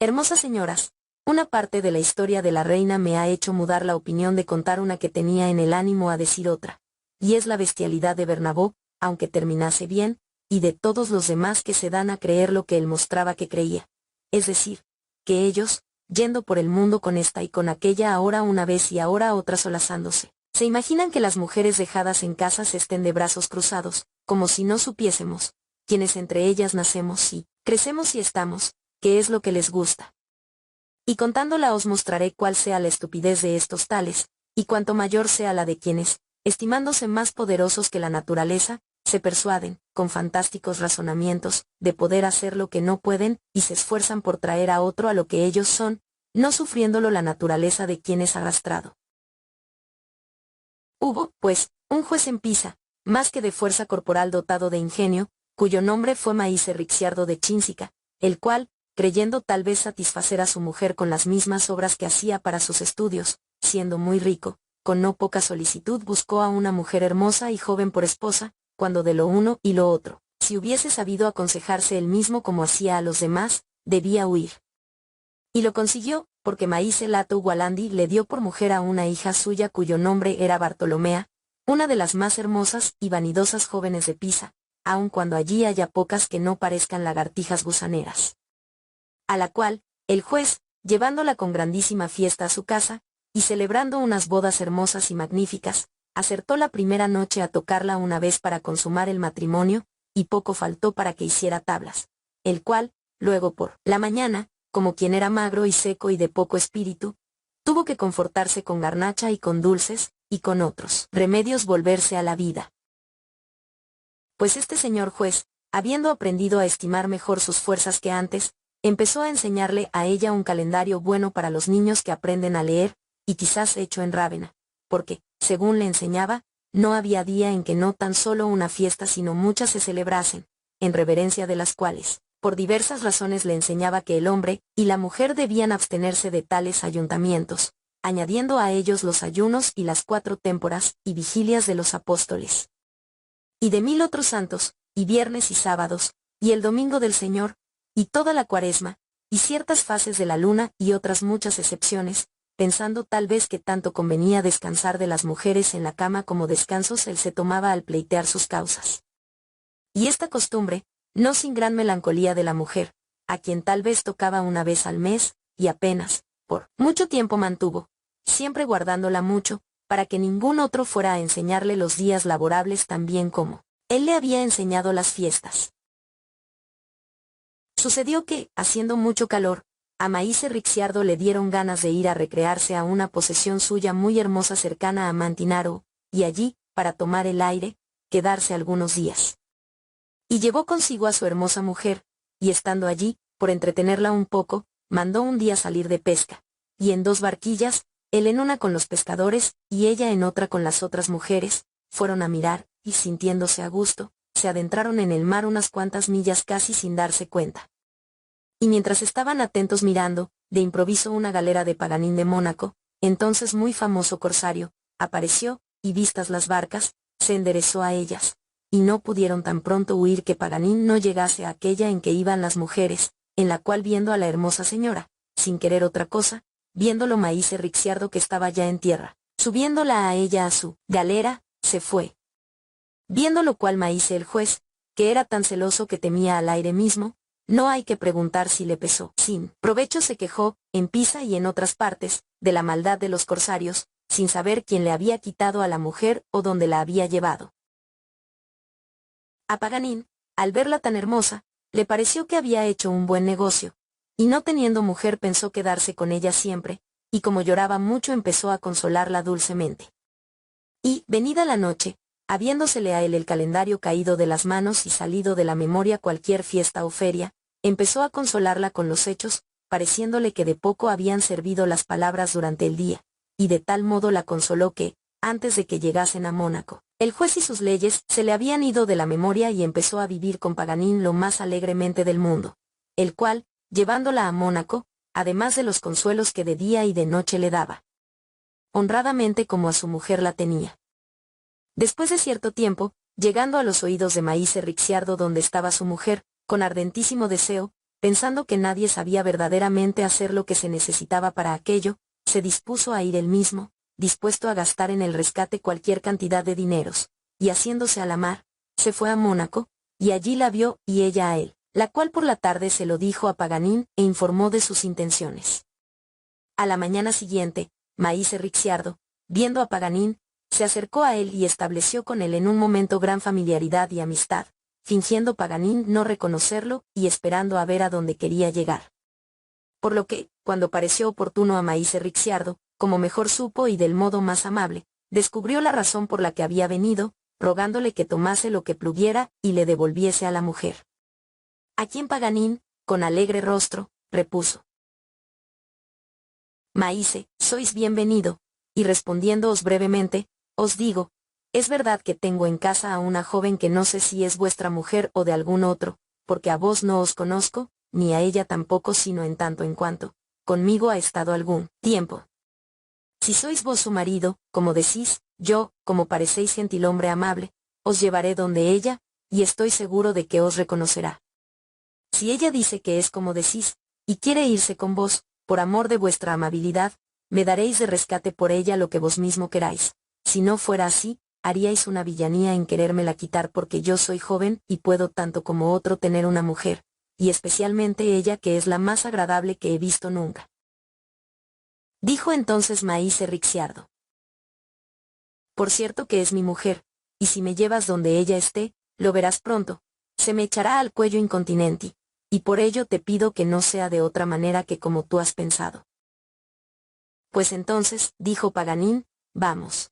Hermosas señoras, una parte de la historia de la reina me ha hecho mudar la opinión de contar una que tenía en el ánimo a decir otra, y es la bestialidad de Bernabó, aunque terminase bien, y de todos los demás que se dan a creer lo que él mostraba que creía. Es decir, que ellos, yendo por el mundo con esta y con aquella ahora una vez y ahora otra solazándose, se imaginan que las mujeres dejadas en casas estén de brazos cruzados, como si no supiésemos, quienes entre ellas nacemos y crecemos y estamos, qué es lo que les gusta. Y contándola os mostraré cuál sea la estupidez de estos tales, y cuanto mayor sea la de quienes, estimándose más poderosos que la naturaleza, se persuaden, con fantásticos razonamientos, de poder hacer lo que no pueden, y se esfuerzan por traer a otro a lo que ellos son, no sufriéndolo la naturaleza de quien es arrastrado. Hubo, pues, un juez en Pisa, más que de fuerza corporal dotado de ingenio, cuyo nombre fue Maíce Rixiardo de Chínsica, el cual, creyendo tal vez satisfacer a su mujer con las mismas obras que hacía para sus estudios, siendo muy rico, con no poca solicitud buscó a una mujer hermosa y joven por esposa, cuando de lo uno y lo otro, si hubiese sabido aconsejarse él mismo como hacía a los demás, debía huir. Y lo consiguió, porque Maíce Lato Gualandi le dio por mujer a una hija suya cuyo nombre era Bartolomea, una de las más hermosas y vanidosas jóvenes de Pisa, aun cuando allí haya pocas que no parezcan lagartijas gusaneras. A la cual, el juez, llevándola con grandísima fiesta a su casa, y celebrando unas bodas hermosas y magníficas, acertó la primera noche a tocarla una vez para consumar el matrimonio, y poco faltó para que hiciera tablas, el cual, luego por la mañana, como quien era magro y seco y de poco espíritu, tuvo que confortarse con garnacha y con dulces, y con otros remedios volverse a la vida. Pues este señor juez, habiendo aprendido a estimar mejor sus fuerzas que antes, empezó a enseñarle a ella un calendario bueno para los niños que aprenden a leer, y quizás hecho en Rávena, porque, según le enseñaba, no había día en que no tan solo una fiesta sino muchas se celebrasen, en reverencia de las cuales, por diversas razones le enseñaba que el hombre y la mujer debían abstenerse de tales ayuntamientos, añadiendo a ellos los ayunos y las 4 témporas y vigilias de los apóstoles. Y de 1000 otros santos, y viernes y sábados, y el domingo del Señor, y toda la cuaresma, y ciertas fases de la luna y otras muchas excepciones, pensando tal vez que tanto convenía descansar de las mujeres en la cama como descansos él se tomaba al pleitear sus causas. Y esta costumbre, no sin gran melancolía de la mujer, a quien tal vez tocaba una vez al mes, y apenas, por mucho tiempo mantuvo, siempre guardándola mucho, para que ningún otro fuera a enseñarle los días laborables tan bien como él le había enseñado las fiestas. Sucedió que, haciendo mucho calor, a Maíce Rixiardo le dieron ganas de ir a recrearse a una posesión suya muy hermosa cercana a Mantinaro, y allí, para tomar el aire, quedarse algunos días. Y llevó consigo a su hermosa mujer, y estando allí, por entretenerla un poco, mandó un día salir de pesca, y en 2 barquillas, él en una con los pescadores, y ella en otra con las otras mujeres, fueron a mirar, y sintiéndose a gusto, se adentraron en el mar unas cuantas millas casi sin darse cuenta. Y mientras estaban atentos mirando, de improviso una galera de Paganín de Mónaco, entonces muy famoso corsario, apareció, y vistas las barcas, se enderezó a ellas, y no pudieron tan pronto huir que Paganín no llegase a aquella en que iban las mujeres, en la cual viendo a la hermosa señora, sin querer otra cosa, viéndolo Maíce Rixiardo que estaba ya en tierra, subiéndola a ella a su galera, se fue. Viendo lo cual Maíce el juez, que era tan celoso que temía al aire mismo, no hay que preguntar si le pesó. Sin provecho se quejó, en Pisa y en otras partes, de la maldad de los corsarios, sin saber quién le había quitado a la mujer o dónde la había llevado. A Paganín, al verla tan hermosa, le pareció que había hecho un buen negocio, y no teniendo mujer pensó quedarse con ella siempre, y como lloraba mucho empezó a consolarla dulcemente. Y, venida la noche, habiéndosele a él el calendario caído de las manos y salido de la memoria cualquier fiesta o feria, empezó a consolarla con los hechos, pareciéndole que de poco habían servido las palabras durante el día, y de tal modo la consoló que, antes de que llegasen a Mónaco, el juez y sus leyes se le habían ido de la memoria y empezó a vivir con Paganín lo más alegremente del mundo, el cual, llevándola a Mónaco, además de los consuelos que de día y de noche le daba. Honradamente como a su mujer la tenía. Después de cierto tiempo, llegando a los oídos de Maese Ricciardo donde estaba su mujer, con ardentísimo deseo, pensando que nadie sabía verdaderamente hacer lo que se necesitaba para aquello, se dispuso a ir él mismo, dispuesto a gastar en el rescate cualquier cantidad de dineros, y haciéndose a la mar, se fue a Mónaco, y allí la vio y ella a él, la cual por la tarde se lo dijo a Paganín e informó de sus intenciones. A la mañana siguiente, Maese Ricciardo, viendo a Paganín, se acercó a él y estableció con él en un momento gran familiaridad y amistad, fingiendo Paganín no reconocerlo y esperando a ver a dónde quería llegar. Por lo que, cuando pareció oportuno a Maese Ricciardo, como mejor supo y del modo más amable, descubrió la razón por la que había venido, rogándole que tomase lo que pluguiera y le devolviese a la mujer. A quien Paganín, con alegre rostro, repuso: Maese, sois bienvenido, y respondiéndoos brevemente, os digo, es verdad que tengo en casa a una joven que no sé si es vuestra mujer o de algún otro, porque a vos no os conozco, ni a ella tampoco sino en tanto en cuanto, conmigo ha estado algún tiempo. Si sois vos su marido, como decís, yo, como parecéis gentilhombre amable, os llevaré donde ella, y estoy seguro de que os reconocerá. Si ella dice que es como decís, y quiere irse con vos, por amor de vuestra amabilidad, me daréis de rescate por ella lo que vos mismo queráis. Si no fuera así, haríais una villanía en querérmela quitar porque yo soy joven y puedo tanto como otro tener una mujer, y especialmente ella que es la más agradable que he visto nunca. Dijo entonces Maese Ricciardo: por cierto que es mi mujer, y si me llevas donde ella esté, lo verás pronto, se me echará al cuello incontinenti, y por ello te pido que no sea de otra manera que como tú has pensado. Pues entonces, dijo Paganín, vamos.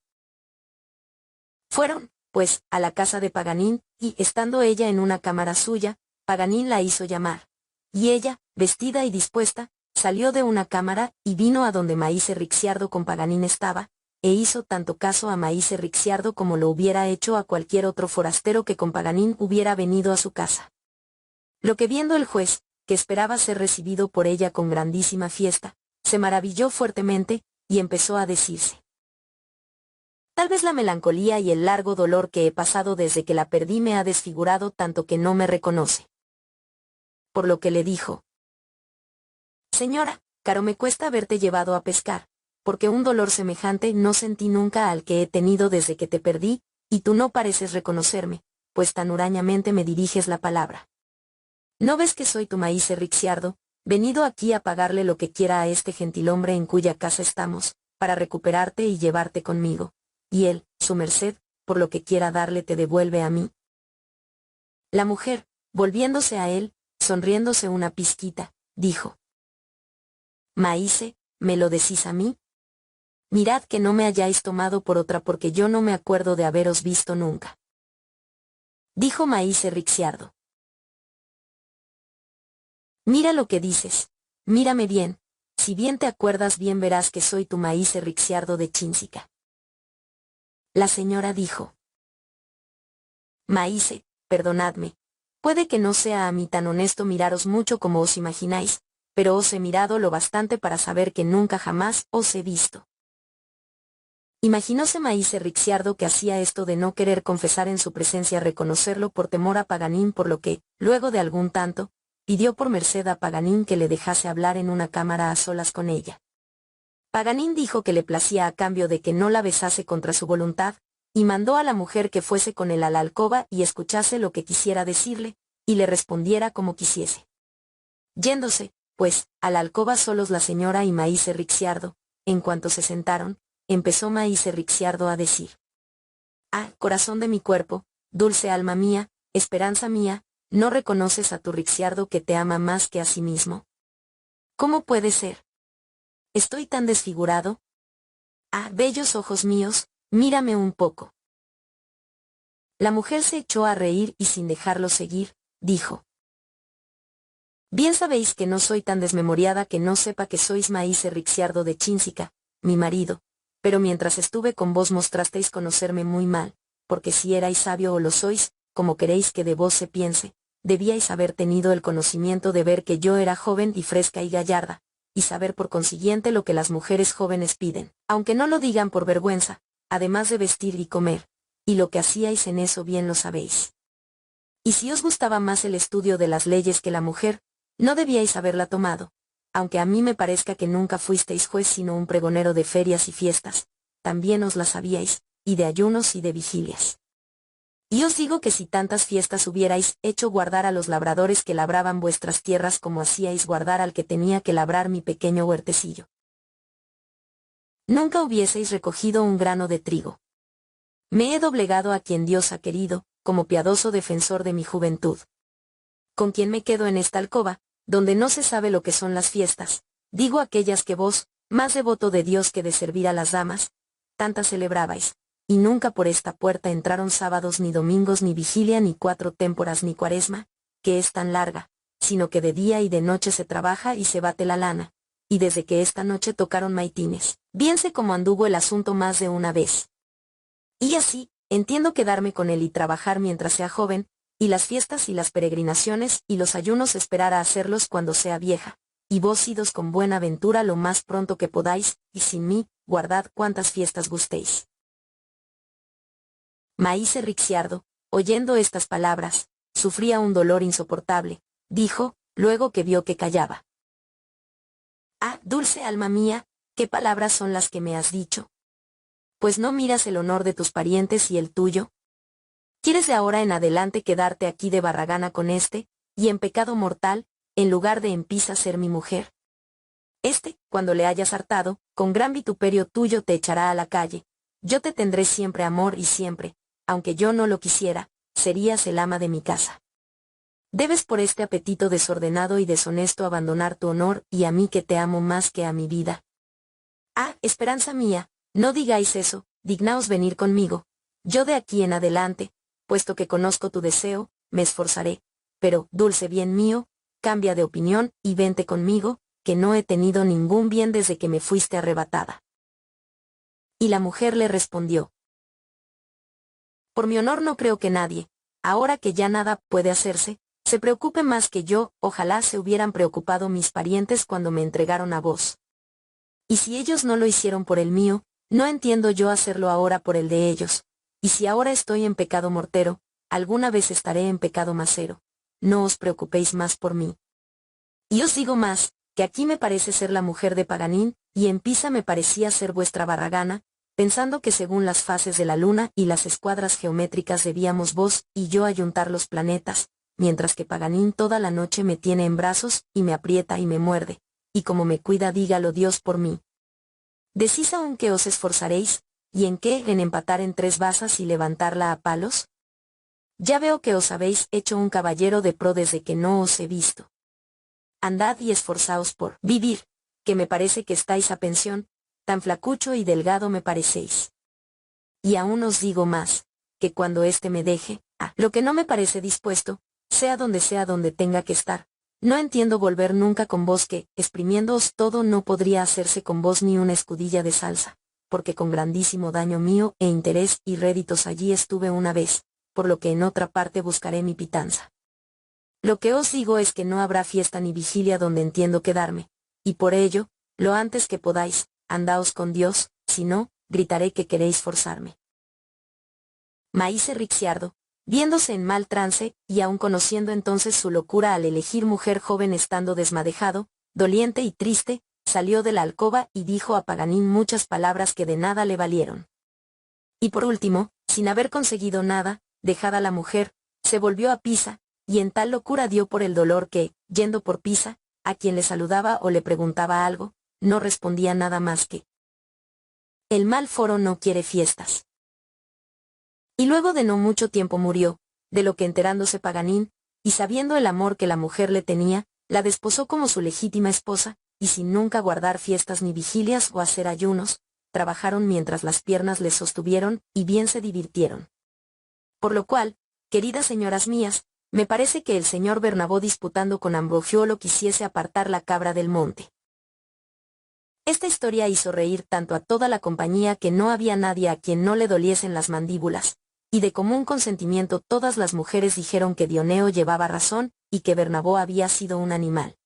Fueron, pues, a la casa de Paganín, y, estando ella en una cámara suya, Paganín la hizo llamar. Y ella, vestida y dispuesta, salió de una cámara, y vino a donde Maese Ricciardo con Paganín estaba, e hizo tanto caso a Maese Ricciardo como lo hubiera hecho a cualquier otro forastero que con Paganín hubiera venido a su casa. Lo que viendo el juez, que esperaba ser recibido por ella con grandísima fiesta, se maravilló fuertemente, y empezó a decirse: tal vez la melancolía y el largo dolor que he pasado desde que la perdí me ha desfigurado tanto que no me reconoce. Por lo que le dijo: señora, caro me cuesta haberte llevado a pescar, porque un dolor semejante no sentí nunca al que he tenido desde que te perdí, y tú no pareces reconocerme, pues tan hurañamente me diriges la palabra. ¿No ves que soy tu Maese Ricciardo, venido aquí a pagarle lo que quiera a este gentilhombre en cuya casa estamos, para recuperarte y llevarte conmigo? Y él, su merced, por lo que quiera darle te devuelve a mí. La mujer, volviéndose a él, sonriéndose una pizquita, dijo: Maese, ¿me lo decís a mí? Mirad que no me hayáis tomado por otra porque yo no me acuerdo de haberos visto nunca. Dijo Maese Ricciardo: mira lo que dices, mírame bien, si bien te acuerdas bien verás que soy tu Maese Ricciardo de Chinchica. La señora dijo: Maese, perdonadme, puede que no sea a mí tan honesto miraros mucho como os imagináis, pero os he mirado lo bastante para saber que nunca jamás os he visto. Imaginóse Maese Ricciardo que hacía esto de no querer confesar en su presencia reconocerlo por temor a Paganín, por lo que, luego de algún tanto, pidió por merced a Paganín que le dejase hablar en una cámara a solas con ella. Paganín dijo que le placía a cambio de que no la besase contra su voluntad, y mandó a la mujer que fuese con él a la alcoba y escuchase lo que quisiera decirle, y le respondiera como quisiese. Yéndose, pues, a la alcoba solos la señora y Maese Ricciardo, en cuanto se sentaron, empezó Maese Ricciardo a decir: ah, corazón de mi cuerpo, dulce alma mía, esperanza mía, ¿no reconoces a tu Ricciardo que te ama más que a sí mismo? ¿Cómo puede ser? ¿Estoy tan desfigurado? Ah, bellos ojos míos, mírame un poco. La mujer se echó a reír y sin dejarlo seguir, dijo: bien sabéis que no soy tan desmemoriada que no sepa que sois Maese Ricciardo de Chinchica, mi marido, pero mientras estuve con vos mostrasteis conocerme muy mal, porque si erais sabio o lo sois, como queréis que de vos se piense, debíais haber tenido el conocimiento de ver que yo era joven y fresca y gallarda, y saber por consiguiente lo que las mujeres jóvenes piden, aunque no lo digan por vergüenza, además de vestir y comer, y lo que hacíais en eso bien lo sabéis. Y si os gustaba más el estudio de las leyes que la mujer, no debíais haberla tomado, aunque a mí me parezca que nunca fuisteis juez sino un pregonero de ferias y fiestas, también os las sabíais, y de ayunos y de vigilias. Y os digo que si tantas fiestas hubierais hecho guardar a los labradores que labraban vuestras tierras como hacíais guardar al que tenía que labrar mi pequeño huertecillo, nunca hubieseis recogido un grano de trigo. Me he doblegado a quien Dios ha querido, como piadoso defensor de mi juventud. Con quien me quedo en esta alcoba, donde no se sabe lo que son las fiestas, digo aquellas que vos, más devoto de Dios que de servir a las damas, tantas celebrabais, y nunca por esta puerta entraron sábados ni domingos ni vigilia ni 4 témporas ni cuaresma, que es tan larga, sino que de día y de noche se trabaja y se bate la lana, y desde que esta noche tocaron maitines, bien sé cómo anduvo el asunto más de una vez. Y así, entiendo quedarme con él y trabajar mientras sea joven, y las fiestas y las peregrinaciones y los ayunos esperar a hacerlos cuando sea vieja, y vos idos con buena ventura lo más pronto que podáis, y sin mí, guardad cuantas fiestas gustéis. Maese Ricciardo, oyendo estas palabras, sufría un dolor insoportable, dijo, luego que vio que callaba. Ah, dulce alma mía, ¿qué palabras son las que me has dicho? Pues no miras el honor de tus parientes y el tuyo. ¿Quieres de ahora en adelante quedarte aquí de barragana con este, y en pecado mortal, en lugar de en Pisa ser mi mujer? Cuando le hayas hartado, con gran vituperio tuyo te echará a la calle. Yo te tendré siempre amor y siempre, aunque yo no lo quisiera, serías el ama de mi casa. Debes por este apetito desordenado y deshonesto abandonar tu honor y a mí que te amo más que a mi vida. Ah, esperanza mía, no digáis eso, dignaos venir conmigo. Yo de aquí en adelante, puesto que conozco tu deseo, me esforzaré, pero, dulce bien mío, cambia de opinión y vente conmigo, que no he tenido ningún bien desde que me fuiste arrebatada. Y la mujer le respondió: por mi honor no creo que nadie, ahora que ya nada puede hacerse, se preocupe más que yo. Ojalá se hubieran preocupado mis parientes cuando me entregaron a vos. Y si ellos no lo hicieron por el mío, no entiendo yo hacerlo ahora por el de ellos. Y si ahora estoy en pecado mortero, alguna vez estaré en pecado masero. No os preocupéis más por mí. Y os digo más, que aquí me parece ser la mujer de Paganín, y en Pisa me parecía ser vuestra barragana, pensando que según las fases de la luna y las escuadras geométricas debíamos vos y yo ayuntar los planetas, mientras que Paganín toda la noche me tiene en brazos, y me aprieta y me muerde, y como me cuida dígalo Dios por mí. ¿Decís aún que os esforzaréis, y en qué? ¿En empatar en 3 basas y levantarla a palos? Ya veo que os habéis hecho un caballero de pro desde que no os he visto. Andad y esforzaos por vivir, que me parece que estáis a pensión, tan flacucho y delgado me parecéis. Y aún os digo más, que cuando me deje, lo que no me parece dispuesto, sea donde tenga que estar, no entiendo volver nunca con vos que, exprimiéndoos todo no podría hacerse con vos ni una escudilla de salsa, porque con grandísimo daño mío e interés y réditos allí estuve una vez, por lo que en otra parte buscaré mi pitanza. Lo que os digo es que no habrá fiesta ni vigilia donde entiendo quedarme, y por ello, lo antes que podáis, andaos con Dios, si no, gritaré que queréis forzarme. Maese Ricciardo, viéndose en mal trance, y aun conociendo entonces su locura al elegir mujer joven estando desmadejado, doliente y triste, salió de la alcoba y dijo a Paganín muchas palabras que de nada le valieron. Y por último, sin haber conseguido nada, dejada la mujer, se volvió a Pisa, y en tal locura dio por el dolor que, yendo por Pisa, a quien le saludaba o le preguntaba algo, no respondía nada más que: el mal foro no quiere fiestas. Y luego de no mucho tiempo murió, de lo que enterándose Paganín, y sabiendo el amor que la mujer le tenía, la desposó como su legítima esposa, y sin nunca guardar fiestas ni vigilias o hacer ayunos, trabajaron mientras las piernas les sostuvieron, y bien se divirtieron. Por lo cual, queridas señoras mías, me parece que el señor Bernabó disputando con Ambrogiolo quisiese apartar la cabra del monte. Esta historia hizo reír tanto a toda la compañía que no había nadie a quien no le doliesen las mandíbulas, y de común consentimiento todas las mujeres dijeron que Dioneo llevaba razón, y que Bernabó había sido un animal.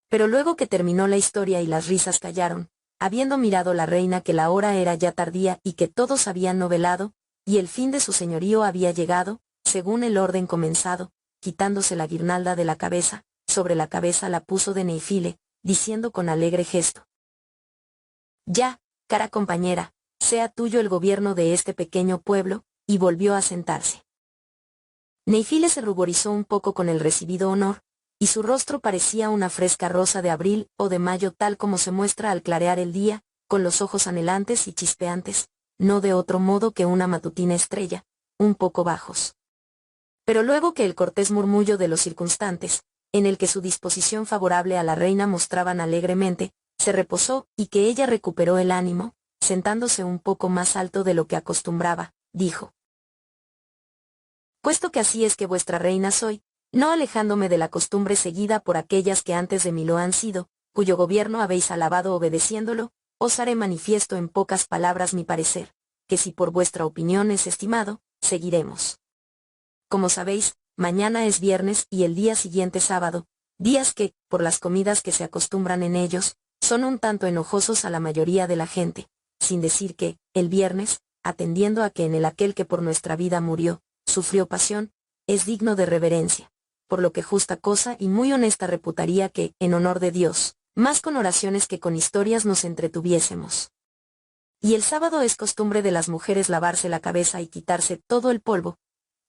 Pero luego que terminó la historia y las risas callaron, habiendo mirado la reina que la hora era ya tardía y que todos habían novelado, y el fin de su señorío había llegado, según el orden comenzado, quitándose la guirnalda de la cabeza, sobre la cabeza la puso de Neifile, diciendo con alegre gesto: «Ya, cara compañera, sea tuyo el gobierno de este pequeño pueblo», y volvió a sentarse. Neifile se ruborizó un poco con el recibido honor, y su rostro parecía una fresca rosa de abril o de mayo tal como se muestra al clarear el día, con los ojos anhelantes y chispeantes, no de otro modo que una matutina estrella, un poco bajos. Pero luego que el cortés murmullo de los circunstantes, en el que su disposición favorable a la reina mostraban alegremente, se reposó y que ella recuperó el ánimo, sentándose un poco más alto de lo que acostumbraba, dijo: «Puesto que así es que vuestra reina soy, no alejándome de la costumbre seguida por aquellas que antes de mí lo han sido, cuyo gobierno habéis alabado obedeciéndolo, os haré manifiesto en pocas palabras mi parecer, que si por vuestra opinión es estimado, seguiremos. Como sabéis, mañana es viernes y el día siguiente sábado, días que, por las comidas que se acostumbran en ellos, son un tanto enojosos a la mayoría de la gente, sin decir que, el viernes, atendiendo a que en el aquel que por nuestra vida murió, sufrió pasión, es digno de reverencia, por lo que justa cosa y muy honesta reputaría que, en honor de Dios, más con oraciones que con historias nos entretuviésemos. Y el sábado es costumbre de las mujeres lavarse la cabeza y quitarse todo el polvo,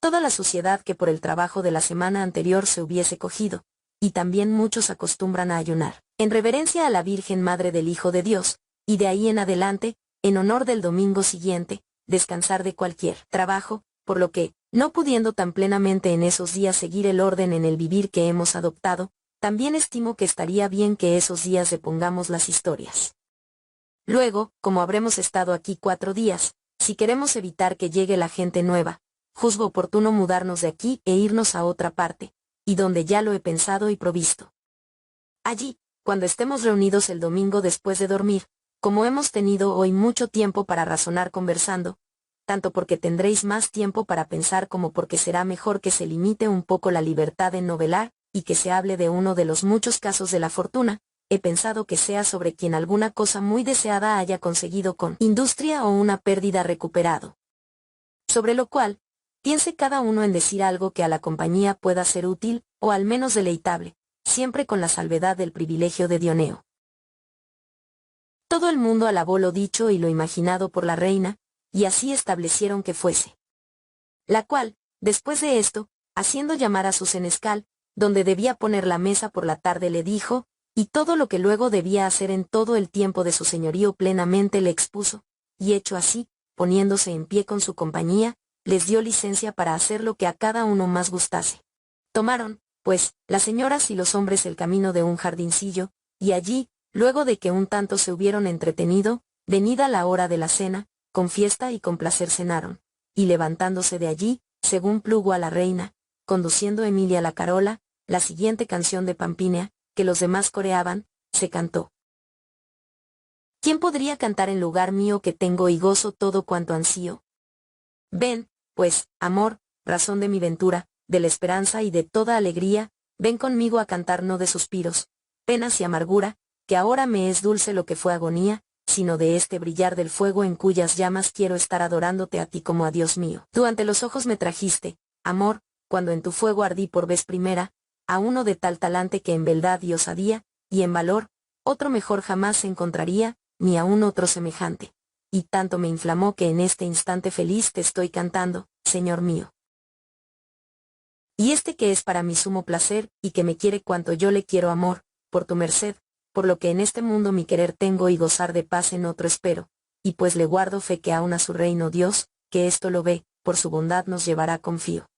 toda la suciedad que por el trabajo de la semana anterior se hubiese cogido, y también muchos acostumbran a ayunar, en reverencia a la Virgen Madre del Hijo de Dios, y de ahí en adelante, en honor del domingo siguiente, descansar de cualquier trabajo, por lo que, no pudiendo tan plenamente en esos días seguir el orden en el vivir que hemos adoptado, también estimo que estaría bien que esos días repongamos las historias. Luego, como habremos estado aquí 4 días, si queremos evitar que llegue la gente nueva, juzgo oportuno mudarnos de aquí e irnos a otra parte, y donde ya lo he pensado y provisto. Allí, cuando estemos reunidos el domingo después de dormir, como hemos tenido hoy mucho tiempo para razonar conversando, tanto porque tendréis más tiempo para pensar como porque será mejor que se limite un poco la libertad en novelar, y que se hable de uno de los muchos casos de la fortuna, he pensado que sea sobre quien alguna cosa muy deseada haya conseguido con industria o una pérdida recuperado. Sobre lo cual, piense cada uno en decir algo que a la compañía pueda ser útil, o al menos deleitable, siempre con la salvedad del privilegio de Dioneo». Todo el mundo alabó lo dicho y lo imaginado por la reina, y así establecieron que fuese. La cual, después de esto, haciendo llamar a su senescal, donde debía poner la mesa por la tarde le dijo, y todo lo que luego debía hacer en todo el tiempo de su señorío plenamente le expuso, y hecho así, poniéndose en pie con su compañía, les dio licencia para hacer lo que a cada uno más gustase. Tomaron, pues, las señoras y los hombres el camino de un jardincillo, y allí, luego de que un tanto se hubieron entretenido, venida la hora de la cena, con fiesta y con placer cenaron, y levantándose de allí, según plugo a la reina, conduciendo Emilia la carola, la siguiente canción de Pampinea, que los demás coreaban, se cantó. ¿Quién podría cantar en lugar mío que tengo y gozo todo cuanto ansío? Ven, pues, amor, razón de mi ventura, de la esperanza y de toda alegría, ven conmigo a cantar no de suspiros, penas y amargura, que ahora me es dulce lo que fue agonía, sino de este brillar del fuego en cuyas llamas quiero estar adorándote a ti como a Dios mío. Tú ante los ojos me trajiste, amor, cuando en tu fuego ardí por vez primera, a uno de tal talante que en beldad y osadía, y en valor, otro mejor jamás se encontraría, ni aun otro semejante. Y tanto me inflamó que en este instante feliz te estoy cantando, Señor mío. Y este que es para mi sumo placer, y que me quiere cuanto yo le quiero amor, por tu merced, por lo que en este mundo mi querer tengo y gozar de paz en otro espero, y pues le guardo fe que aun a su reino Dios, que esto lo ve, por su bondad nos llevará confío.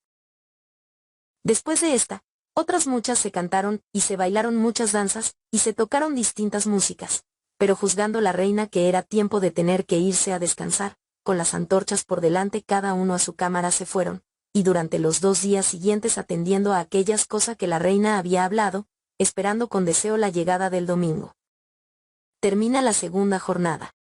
Después de esta, otras muchas se cantaron, y se bailaron muchas danzas, y se tocaron distintas músicas, pero juzgando la reina que era tiempo de tener que irse a descansar, con las antorchas por delante cada uno a su cámara se fueron, y durante los 2 días siguientes atendiendo a aquellas cosas que la reina había hablado, esperando con deseo la llegada del domingo. Termina la segunda jornada.